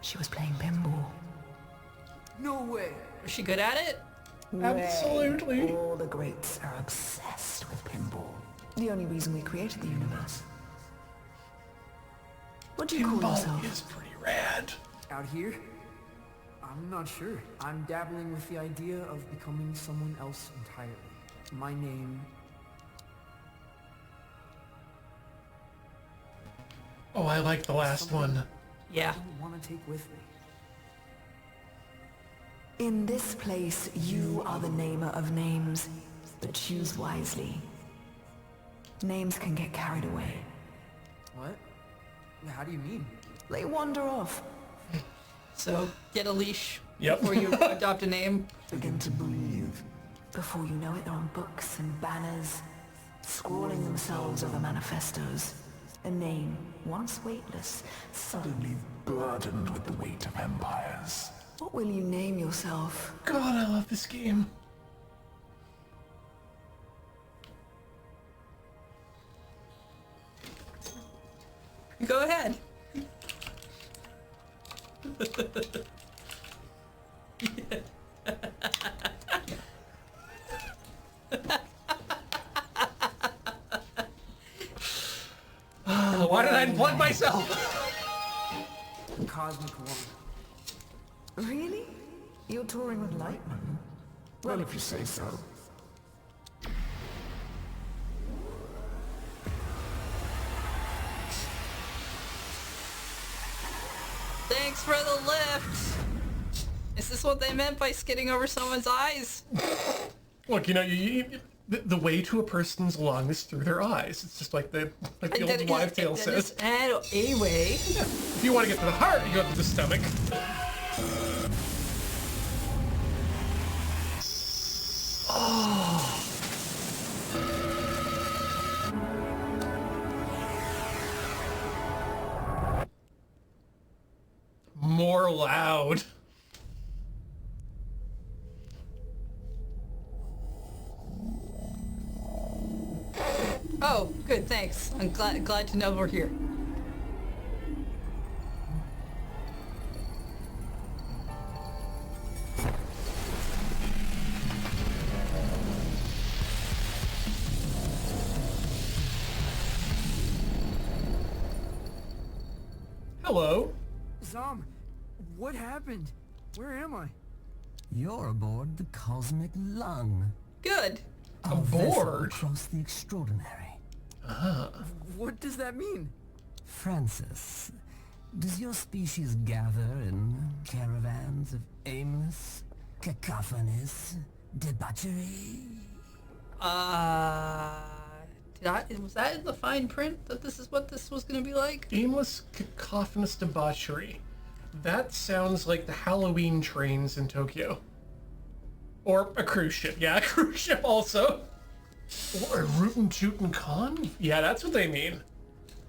She was playing pinball. No way. Was she good at it? Absolutely. All the greats are obsessed with pinball. The only reason we created the universe. What do you call yourself? Pinball is pretty rad. Out here? I'm not sure. I'm dabbling with the idea of becoming someone else entirely. My name... Oh, I like the last one. Yeah. I don't want to take with me. In this place, you are the namer of names, but choose wisely. Names can get carried away. What? How do you mean? They wander off. So, get a leash Yep. before you adopt a name. Begin to breathe. Before you know it, they're on books and banners, scrawling themselves over manifestos. A name, once weightless, suddenly Burdened with the weight of empires. What will you name yourself? God, I love this game. Go ahead. Why did I unplug myself? Cosmic one. Really? You're touring with Lightman? Well, if you say so. Thanks for the lift. Is this what they meant by skidding over someone's eyes? Look, you know, the way to a person's lung is through their eyes. It's just like the old wives' tale says. Anyway. If you want to get to the heart, you go to the stomach. Oh. More loud. Oh, good, thanks. I'm glad to know we're here. Hello. Zom, what happened? Where am I? You're aboard the Cosmic Lung. Good. Aboard? Across the extraordinary. What does that mean? Francis, does your species gather in caravans of aimless, cacophonous debauchery? Was that in the fine print that this is what this was going to be like? Aimless, cacophonous debauchery. That sounds like the Halloween trains in Tokyo. Or a cruise ship. Yeah, a cruise ship also. Or a Rootin' Tootin' Con? Yeah, that's what they mean.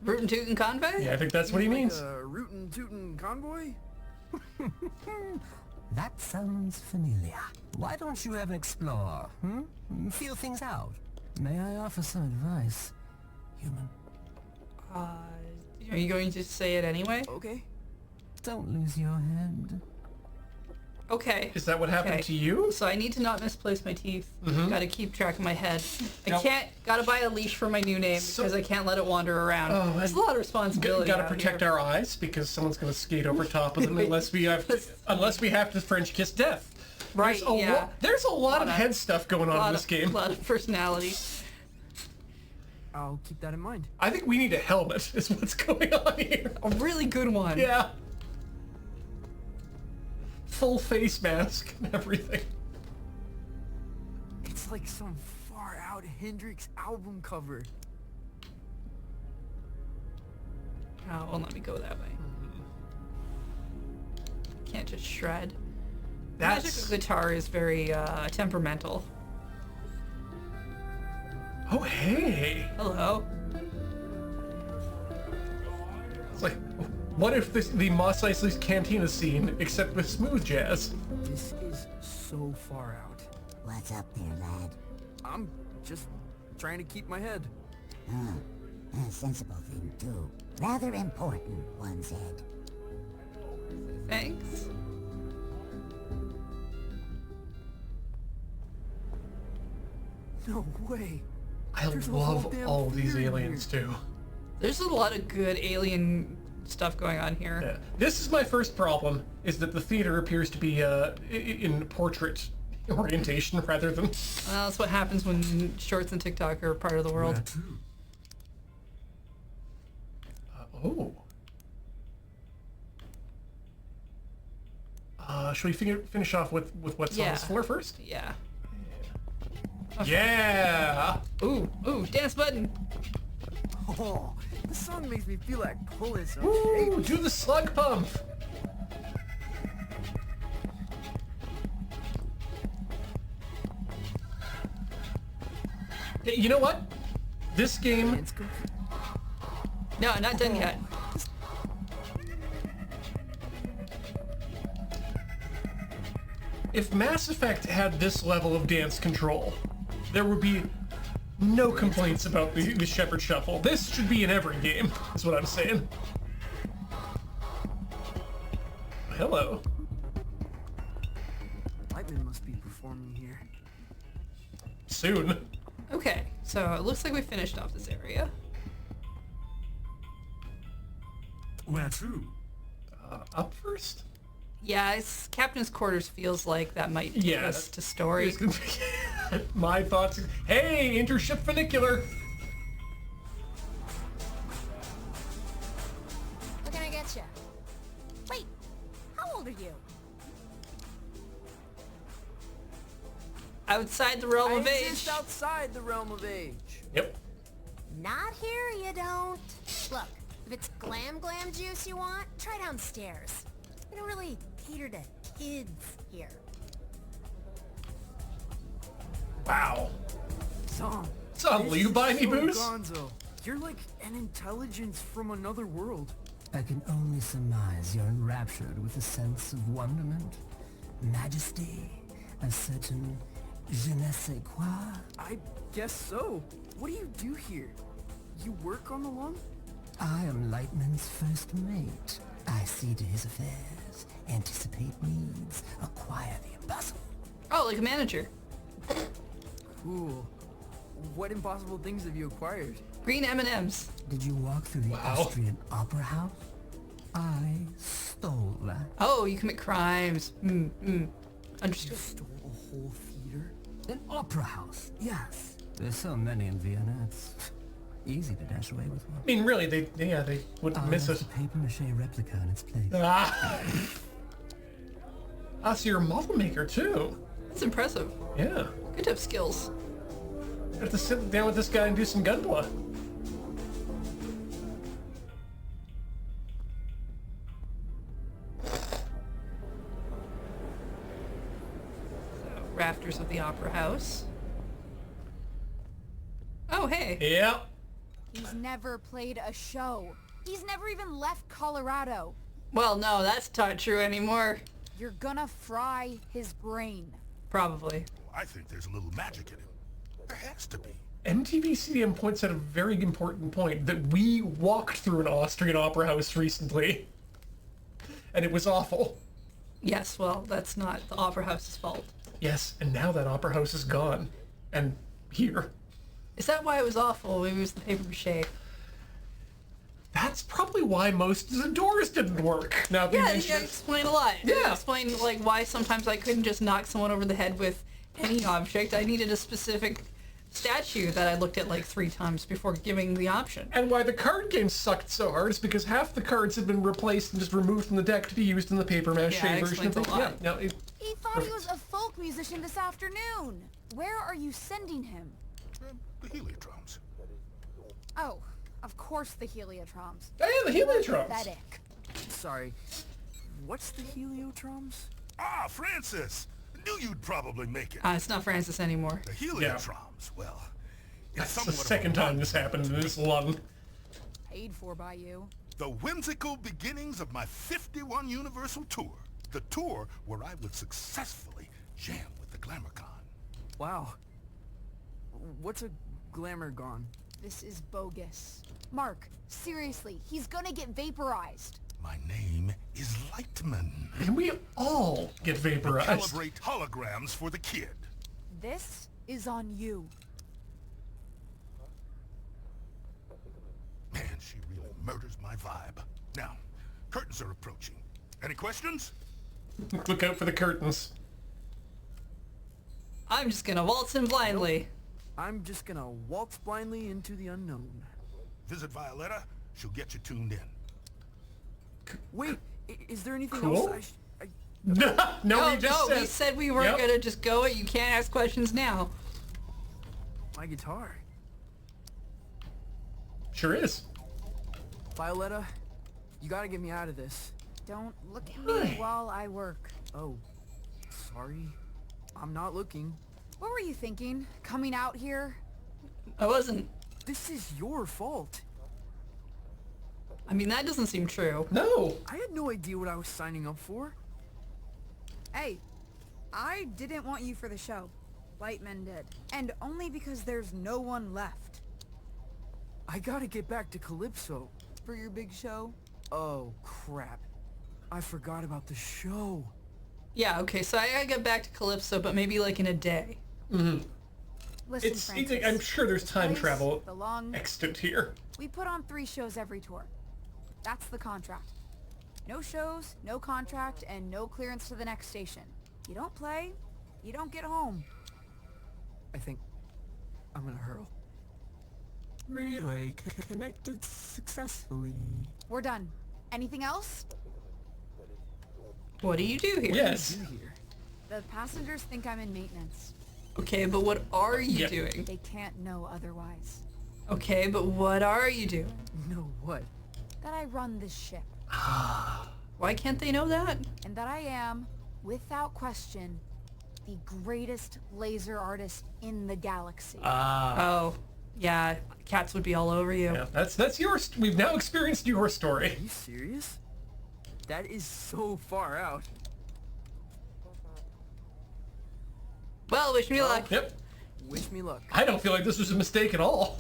Rootin' Tootin' Convoy? Yeah, I think that's what he means. Like a Rootin' Tootin' Convoy? That sounds familiar. Why don't you ever explore, Feel things out. May I offer some advice, human? Are you going to say it anyway? Okay. Don't lose your head. Okay. Is that what happened to you? So I need to not misplace my teeth. Gotta keep track of my head. Yep. Gotta buy a leash for my new name because I can't let it wander around. It's a lot of responsibility. Gotta out protect here. our eyes because someone's gonna skate over top of them unless we have to French kiss death. Right, There's a lot of head stuff going on in this game. A lot of personality. I'll keep that in mind. I think we need a helmet is what's going on here. A really good one. Yeah. Full face mask and everything. It's like some far out Hendrix album cover. Oh, well, let me go that way. Can't just shred. Magical guitar is very temperamental. Oh, hey. Hello. It's like, what if the Mos Eisley's Cantina scene, except with smooth jazz? This is so far out. What's up there, lad? I'm just trying to keep my head. A sensible thing, too. Rather important, one said. Thanks. No way. I love all these aliens, too. There's a lot of good alien stuff going on here. Yeah. This is my first problem, is that the theater appears to be in portrait orientation rather than... Well, that's what happens when shorts and TikTok are part of the world. Should we finish off with what's on this floor first? Yeah. Yeah! Ooh, dance button! Oh, this song makes me feel like pulling some Ooh, shapes. do the slug pump! Hey, you know what? This game... No, not done yet. If Mass Effect had this level of dance control, there would be no complaints about the Shepherd Shuffle. This should be in every game, is what I'm saying. Hello. Lightman must be performing here. Soon. Okay, so it looks like we finished off this area. Where to? Up first? Yeah, it's Captain's Quarters feels like that might take us to story. My thoughts. Hey, intership funicular. What can I get you? Wait, how old are you? Outside the realm of age. Just outside the realm of age. Yep. Not here, you don't. Look, if it's glam juice you want, try downstairs. We don't really cater to kids here. Wow. Tom. Will you buy me booze? Gonzo, you're like an intelligence from another world. I can only surmise you're enraptured with a sense of wonderment, majesty, a certain je ne sais quoi. I guess so. What do you do here? You work on the lawn? I am Lightman's first mate. I see to his affairs, anticipate needs, acquire the impossible. Oh, like a manager. Cool. What impossible things have you acquired? Green M&Ms. Did you walk through the Austrian Opera House? I stole that. Oh, you commit crimes. Understood. You stole a whole theater? An opera house, yes. There's so many in Vienna, it's easy to dash away with one. I mean, really, they wouldn't miss it. A papier-mâché replica in its place. So you're a model maker, too. That's impressive. Yeah. Good to have skills. I have to sit down with this guy and do some gunpla. Rafters of the Opera House. Oh, hey. Yep. He's never played a show. He's never even left Colorado. Well, no, that's not true anymore. You're gonna fry his brain. Probably. I think there's a little magic in him. There has to be. MTV CDM points out a very important point, that we walked through an Austrian opera house recently. And it was awful. Yes, well, that's not the Opera House's fault. Yes, and now that opera house is gone. And here. Is that why it was awful? Maybe it was the papier-mâché. That's probably why most of the doors didn't work. Now Yeah, you explain a lot. Yeah. Explain, like, why sometimes I couldn't just knock someone over the head with any object. I needed a specific statue that I looked at like 3 times before giving the option. And why the card game sucked so hard is because half the cards had been replaced and just removed from the deck to be used in the papier-mâché Yeah, it version of explains the a lot. Yeah, no, He thought he was a folk musician this afternoon. Where are you sending him? The Heliotroms. Oh, of course the Heliotroms. Yeah, the Heliotroms. Pathetic. Sorry. What's the Heliotroms? Ah, Francis! Knew you'd probably make it. It's not Francis anymore. The Heliotroms, well, it's That's the somewhat of a second time this happened in this lung. Paid for by you. The whimsical beginnings of my 51 Universal Tour. The tour where I would successfully jam with the GlamourCon. Wow. What's a glamour gone? This is bogus. Mark, seriously, he's gonna get vaporized. My name is Lightman. Can we all get vaporized? Calibrate holograms for the kid. This is on you. Man, she really murders my vibe. Now, curtains are approaching. Any questions? Look out for the curtains. I'm just gonna waltz in blindly. I'm just gonna waltz blindly into the unknown. Visit Violetta. She'll get you tuned in. Wait, is there anything Cool. else No, we just said. We said we weren't gonna just go it. You can't ask questions now. My guitar. Sure is. Violetta, you gotta get me out of this. Don't look at me while I work. Oh, sorry. I'm not looking. What were you thinking? Coming out here? I wasn't. This is your fault. I mean, that doesn't seem true. No. I had no idea what I was signing up for. Hey, I didn't want you for the show. Lightman did. And only because there's no one left. I gotta get back to Calypso. For your big show? Oh, crap. I forgot about the show. Yeah, okay, so I gotta get back to Calypso, but maybe like in a day. Mm-hmm. Listen, It's Francis, I'm sure there's time place, travel the long... extant here. We put on 3 shows every tour. That's the contract. No shows, no contract, and no clearance to the next station. You don't play, you don't get home. I think I'm gonna hurl. Relay connected successfully. We're done. Anything else? What do you do here? Yes. The passengers think I'm in maintenance. Okay, but what are you doing? They can't know otherwise. Okay, but what are you doing? No, what? That I run this ship. Why can't they know that? And that I am, without question, the greatest laser artist in the galaxy. Oh, yeah, cats would be all over you. Yeah, that's yours. We've now experienced your story. Are you serious? That is so far out. Well, wish me luck. Yep. Wish me luck. I don't feel like this was a mistake at all.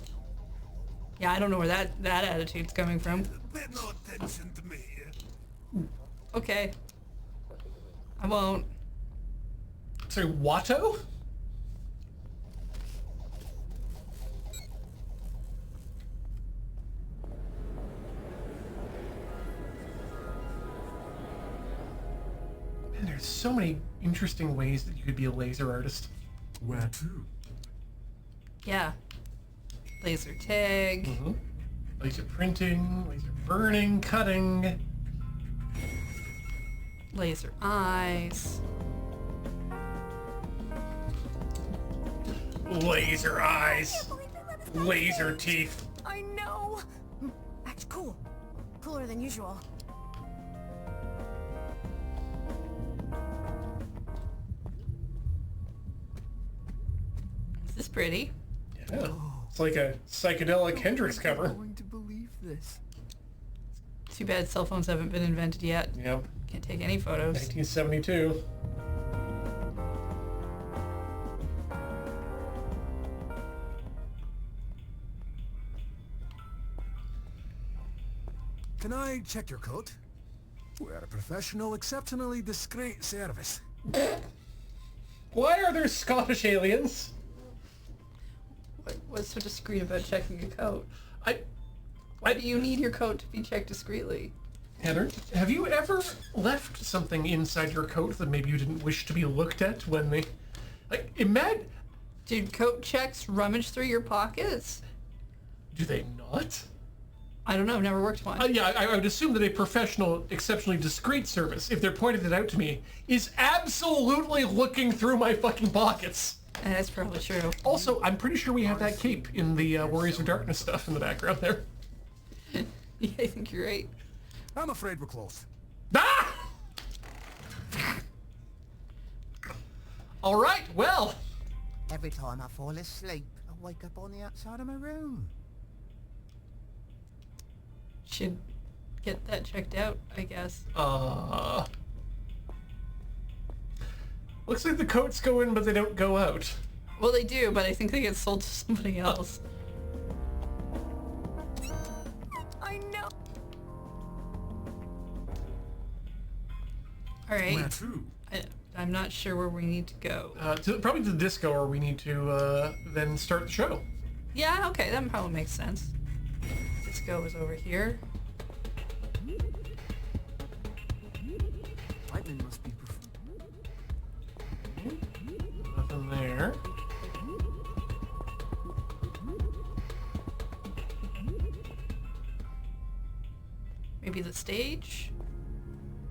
Yeah, I don't know where that attitude's coming from. Pay no attention to me. Okay. I won't. Sorry, Watto? Man, there's so many interesting ways that you could be a laser artist. Where to? Yeah. Laser tag. Mm-hmm. Laser printing, laser burning, cutting. Laser eyes. Laser eyes. Laser teeth. I know. Act cool. Cooler than usual. Is this pretty? Yeah. It's like a psychedelic Hendrix cover. I'm going to believe this. Too bad cell phones haven't been invented yet. Yep. Can't take any photos. 1972. Can I check your coat? We're a professional, exceptionally discreet service. Why are there Scottish aliens? What's so discreet about checking a coat? Why do you need your coat to be checked discreetly? Heather, have you ever left something inside your coat that maybe you didn't wish to be looked at when they... Like, imagine... Did coat checks rummage through your pockets? Do they not? I don't know, I've never worked one. Yeah, I would assume that a professional, exceptionally discreet service, if they're pointing it out to me, is absolutely looking through my fucking pockets. That's probably true. Also, I'm pretty sure we have that cape in the Warriors of Darkness stuff in the background there. Yeah, I think you're right. I'm afraid we're closed. Ah! All right, well. Every time I fall asleep, I wake up on the outside of my room. Should get that checked out, I guess. Looks like the coats go in, but they don't go out. Well, they do, but I think they get sold to somebody else. I know. All right. Where to? I'm not sure where we need to go. Probably to the disco, or we need to then start the show. Yeah, okay, that probably makes sense. Disco is over here. Lightman must be Nothing there. Maybe the stage?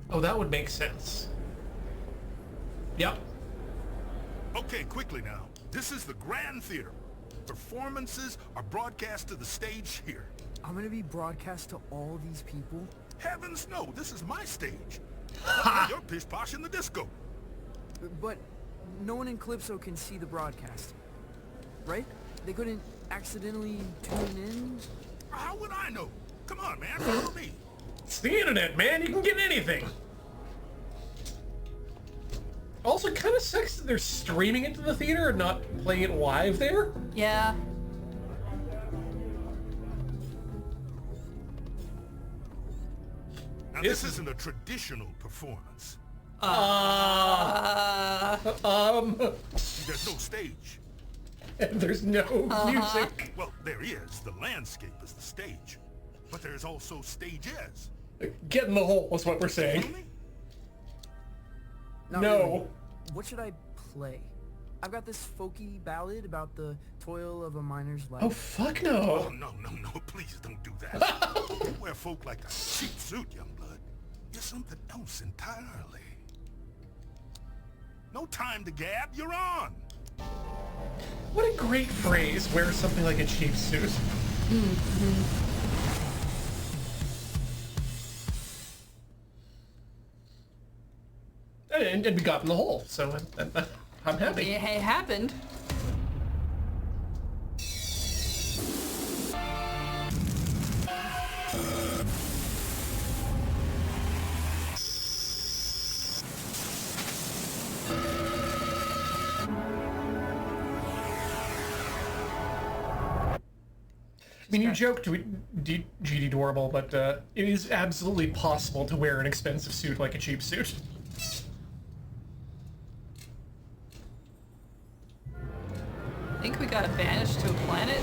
Oh, that would make sense. Yep. Okay, quickly now. This is the Grand Theater. Performances are broadcast to the stage here. I'm gonna be broadcast to all these people? Heavens no, this is my stage. You're pish posh in the disco. But no one in Calypso can see the broadcast, right? They couldn't accidentally tune in? How would I know? Come on, man, follow me. It's the internet, man. You can get anything. Also, kind of sucks that they're streaming it to the theater and not playing it live there. Yeah. Now, this isn't a traditional performance. There's no stage. And there's no music. Well, there is. The landscape is the stage. But there's also stages. Get in the hole is what we're saying. Not No. really. What should I play? I've got this folky ballad about the toil of a miner's life. Oh, fuck no. Oh, no, please don't do that. You wear folk like a cheap suit, young blood. You're something else entirely. No time to gab, you're on. What a great phrase, wear something like a cheap suit. And we got in the hole, so I'm happy. It happened. I mean, you joked, GD Dorable, but it is absolutely possible to wear an expensive suit like a cheap suit. I think we got banished to a planet.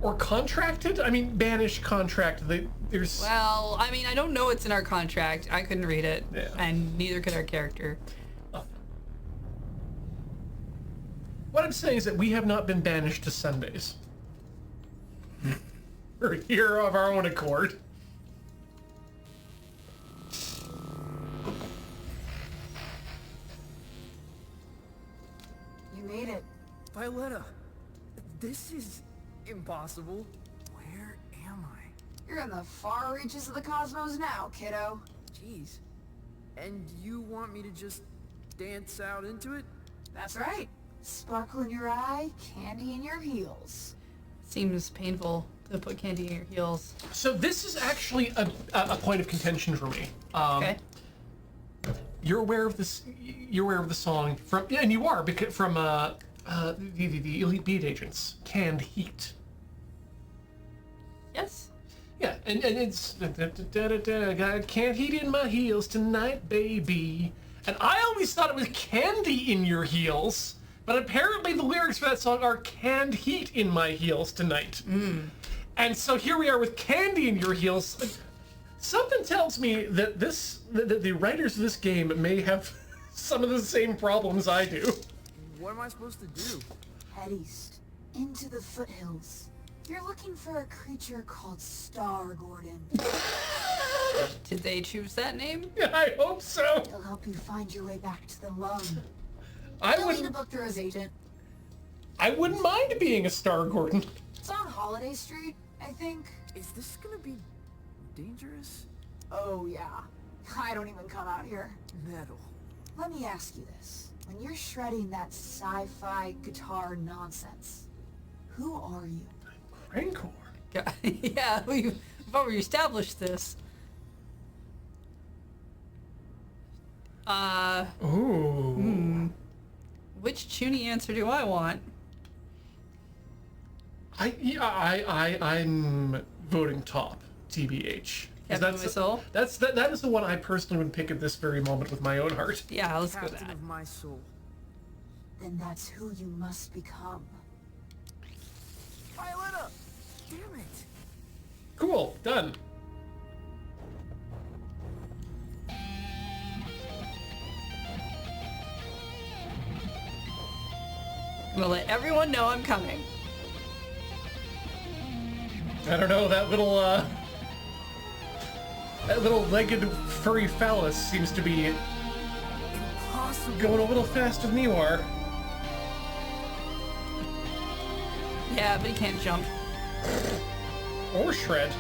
Or contracted? I mean, banish, contract, there's... Well, I mean, I don't know what's in our contract. I couldn't read it. Yeah. And neither could our character. What I'm saying is that we have not been banished to Sundays. We're here of our own accord. You made it. Violetta, this is impossible. Where am I? You're in the far reaches of the cosmos now, kiddo. Jeez. And you want me to just dance out into it? That's right. Sparkle in your eye, candy in your heels. Seems painful to put candy in your heels. So this is actually a point of contention for me. Okay. You're aware of this. You're aware of the song from, and you are because from the Elite Beat Agents, "Canned Heat." Yes. Yeah, and it's got canned heat in my heels tonight, baby. And I always thought it was candy in your heels. But apparently the lyrics for that song are canned heat in my heels tonight. And so here we are with candy in your heels. Something tells me that the writers of this game may have some of the same problems I do. What am I supposed to do? Head east, into the foothills. You're looking for a creature called Star Gordon. Did they choose that name? Yeah, I hope so. He'll help you find your way back to the lung. I He'll need a wouldn't. book through his agent. I wouldn't mind being a Star Gordon. It's on Holiday Street, I think. Is this gonna be dangerous? Oh yeah. I don't even come out here. Metal. Let me ask you this. When you're shredding that sci-fi guitar nonsense, who are you? Rancor. Yeah, we've already established this. Ooh. Which Chuny answer do I want? I'm voting top, TBH. 'Cause Captain of my soul? That is the one I personally would pick at this very moment with my own heart. Yeah, let's go with Captain that. of my soul. Then that's who you must become. Violetta! Damn it! Cool, done. I'm gonna let everyone know I'm coming. I don't know, that little legged furry phallus seems to be Impossible. going a little faster than you are. Yeah, but he can't jump. Or shred.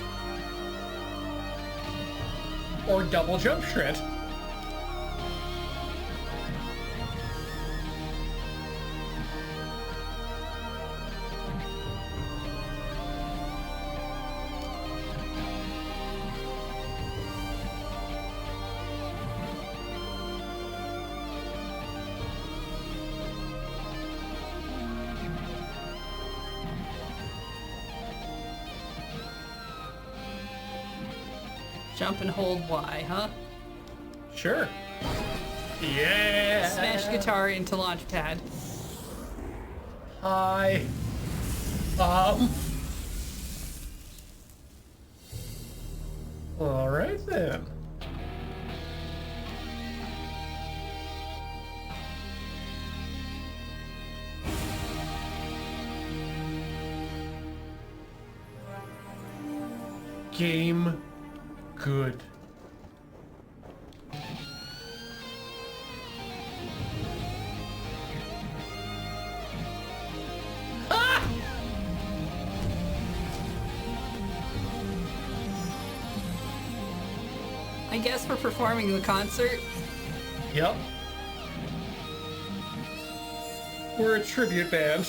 Or double jump shred. Jump and hold Y, huh? Sure. Yeah. Smash guitar into launchpad. Hi. All right then. Game good. I guess we're performing the concert. Yep. We're a tribute band.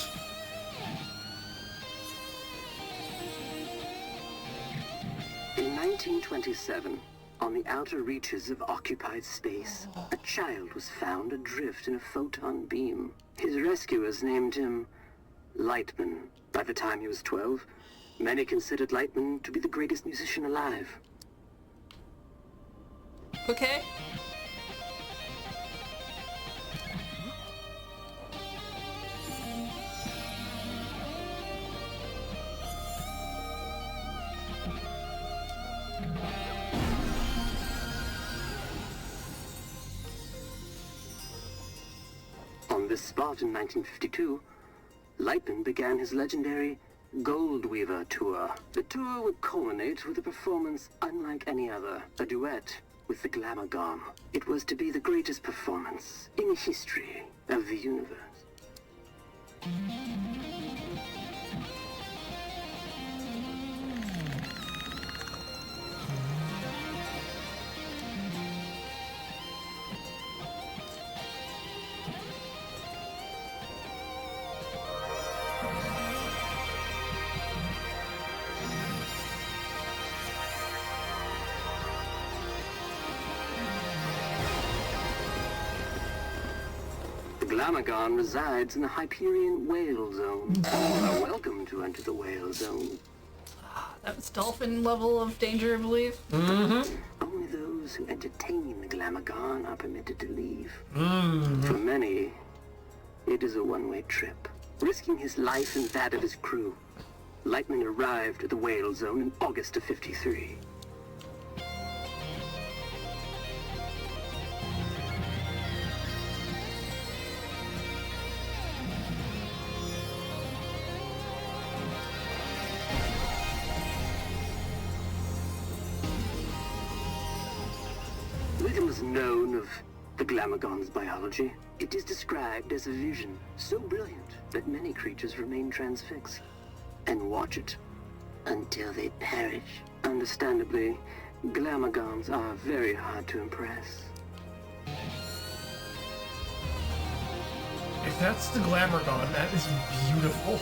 In 1927, on the outer reaches of occupied space, a child was found adrift in a photon beam. His rescuers named him Lightman. By the time he was 12, many considered Lightman to be the greatest musician alive. Okay. On this spot in 1952, Lightman began his legendary Gold Weaver Tour. The tour would culminate with a performance unlike any other, a duet with the Glamour Gone. It was to be the greatest performance in the history of the universe. Glamagon resides in the Hyperion Whale Zone. You are welcome to enter the Whale Zone. That's dolphin level of danger, I believe. Mm-hmm. Only those who entertain the Glamagon are permitted to leave. Mm-hmm. For many, it is a one-way trip. Risking his life and that of his crew, Lightman arrived at the Whale Zone in August of '53. Little is known of the Glamagon's biology. It is described as a vision so brilliant that many creatures remain transfixed and watch it until they perish. Understandably, Glamagons are very hard to impress. If that's the Glamourgon, that is beautiful.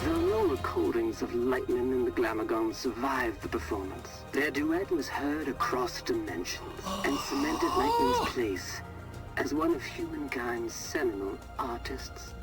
There are no recordings of Lightman and the Glamagon survived the performance. Their duet was heard across dimensions and cemented Lightman's place as one of humankind's seminal artists.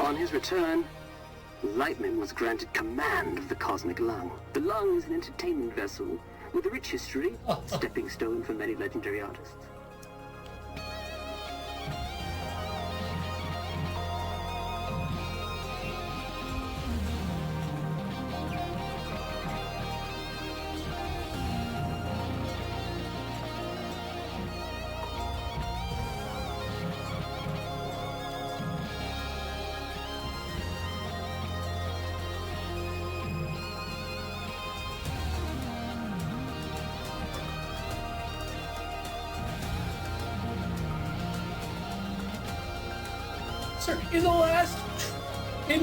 On his return, Lightman was granted command of the Cosmic Lung. The Lung is an entertainment vessel with a rich history, stepping stone for many legendary artists. Sir, in the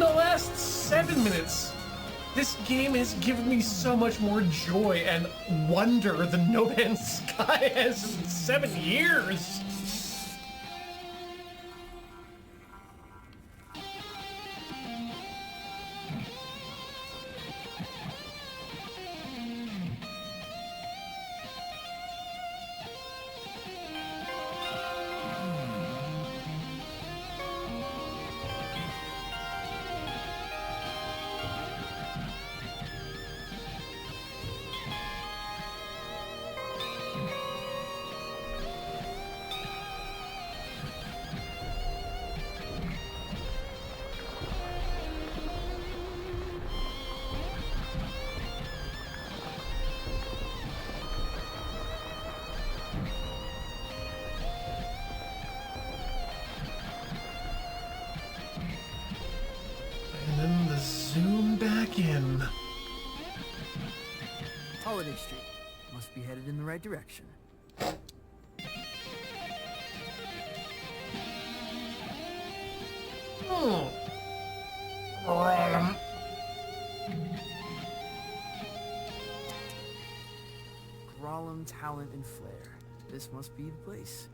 last 7 minutes, this game has given me so much more joy and wonder than No Man's Sky has in 7 years. In. Holiday Street. Must be headed in the right direction. Grolem, talent, and flair. This must be the place.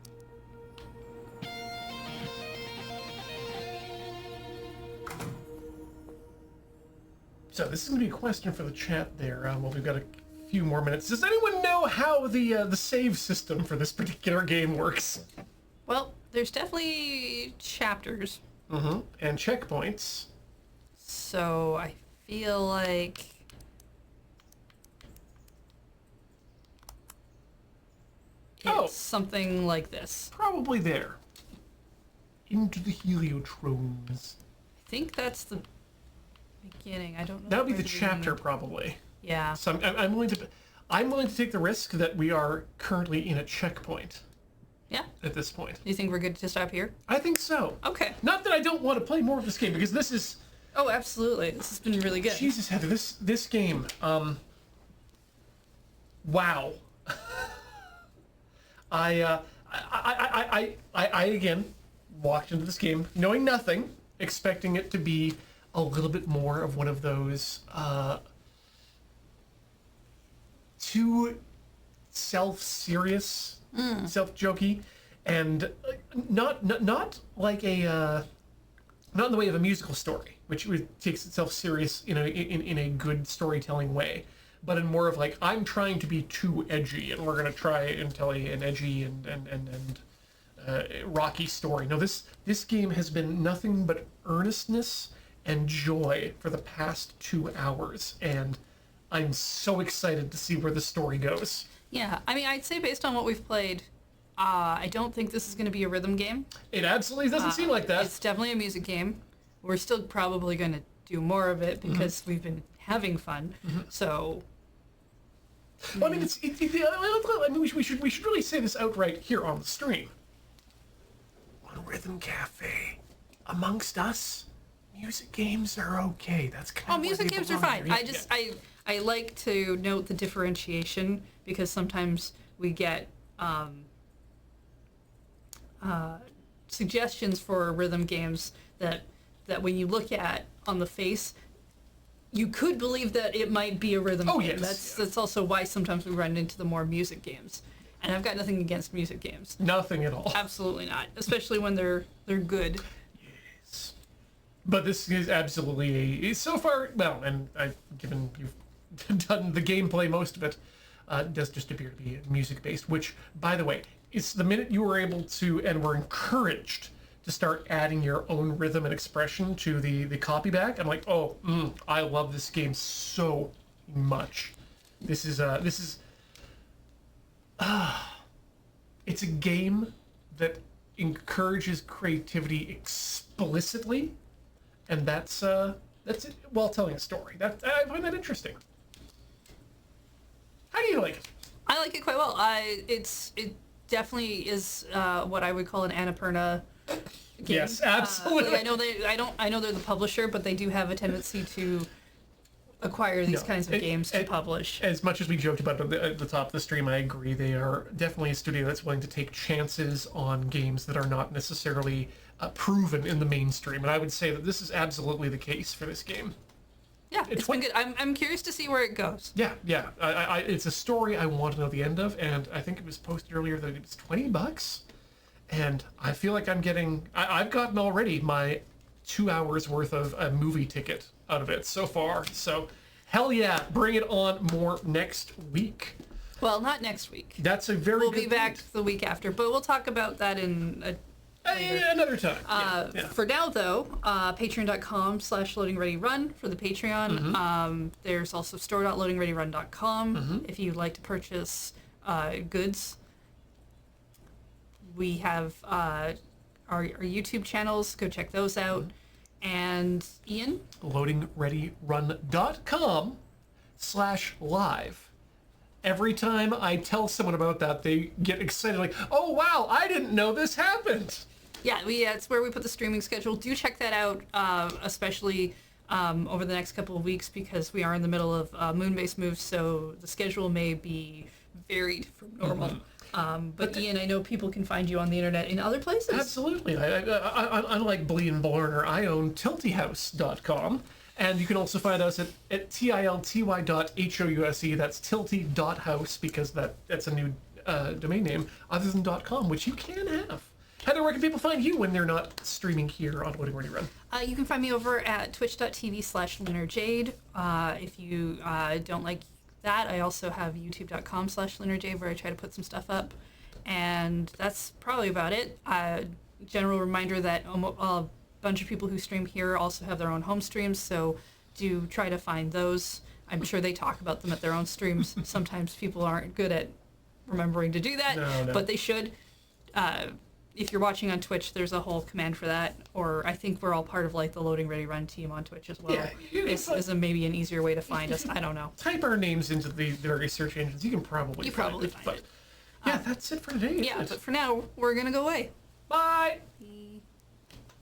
So this is going to be a question for the chat there. Well, we've got a few more minutes. Does anyone know how the save system for this particular game works? Well, there's definitely chapters. Mm-hmm. And checkpoints. So I feel like it's something like this. Probably there. Into the heliotrones. I think that's the beginning. I don't know. That would be the chapter, probably. Yeah. So I'm willing to take the risk that we are currently in a checkpoint. Yeah. At this point. Do you think we're good to stop here? I think so. Okay. Not that I don't want to play more of this game, because this is... Oh, absolutely. This has been really good. Jesus, Heather, this game, wow. I again walked into this game knowing nothing, expecting it to be a little bit more of one of those too self-serious, self-jokey, and not like a not in the way of a musical story, which takes itself serious, in a good storytelling way, but in more of like, I'm trying to be too edgy, and we're gonna try and tell an edgy and rocky story. No, this game has been nothing but earnestness and joy for the past 2 hours, and I'm so excited to see where the story goes. Yeah, I mean, I'd say based on what we've played, I don't think this is going to be a rhythm game. It absolutely doesn't seem like that. It's definitely a music game. We're still probably going to do more of it because we've been having fun. So, well, I mean, I mean, we should really say this outright here on the stream. On Rhythm Cafe, amongst us, music games are okay. That's kind of music games are fine. I like to note the differentiation because sometimes we get suggestions for rhythm games that when you look at on the face, you could believe that it might be a rhythm game. Yes. That's also why sometimes we run into the more music games. And I've got nothing against music games. Nothing at all. Absolutely not. Especially when they're good. Yes. But this is absolutely so far, well, and given you've done the gameplay, most of it does just appear to be music based, which, by the way, it's the minute you were able to and were encouraged to start adding your own rhythm and expression to the copy back. I'm like, oh, I love this game so much. This is it's a game that encourages creativity explicitly, and that's it, while telling a story. I find that interesting. How do you like it? I like it quite well. It definitely is what I would call an Annapurna game. Yes, absolutely. I know they're the publisher, but they do have a tendency to acquire these kinds of games to publish. As much as we joked about it at the top of the stream, I agree. They are definitely a studio that's willing to take chances on games that are not necessarily proven in the mainstream, and I would say that this is absolutely the case for this game. Yeah, it's been good. I'm curious to see where it goes. Yeah. It's a story I want to know the end of, and I think it was posted earlier that it's $20, and I feel like I've gotten already my 2 hours worth of a movie ticket out of it so far. So, hell yeah, bring it on more next week. Well, not next week. That's a very We'll good be back the week after, but we'll talk about that in another time. For now, though, patreon.com/loadingreadyrun for the Patreon. Mm-hmm. There's also store.loadingreadyrun.com if you'd like to purchase goods. We have our YouTube channels. Go check those out. And Ian? loadingreadyrun.com/live. Every time I tell someone about that, they get excited, like, oh wow, I didn't know this happened. Yeah, it's where we put the streaming schedule. Do check that out, especially over the next couple of weeks, because we are in the middle of Moonbase moves, so the schedule may be varied from normal. But Ian, I know people can find you on the internet in other places. Absolutely. Unlike Blee and Blarner, I own tiltyhouse.com. And you can also find us at tilty.house. That's tilty.house, because that's a new domain name, other than .com, which you can have. Heather, where can people find you when they're not streaming here on Loading Ready Run? You can find me over at twitch.tv/lunarjade. If you don't like that, I also have youtube.com/lunarjade, where I try to put some stuff up. And that's probably about it. General reminder that a bunch of people who stream here also have their own home streams, so do try to find those. I'm sure they talk about them at their own streams. Sometimes people aren't good at remembering to do that, but they should. If you're watching on Twitch, there's a whole command for that, or I think we're all part of like the Loading Ready Run team on Twitch as well. Yeah, is maybe an easier way to find us. I don't know. Type our names into the various search engines. You can probably find it. Find it. Yeah, that's it for today. Yeah, but for now, we're going to go away. Bye!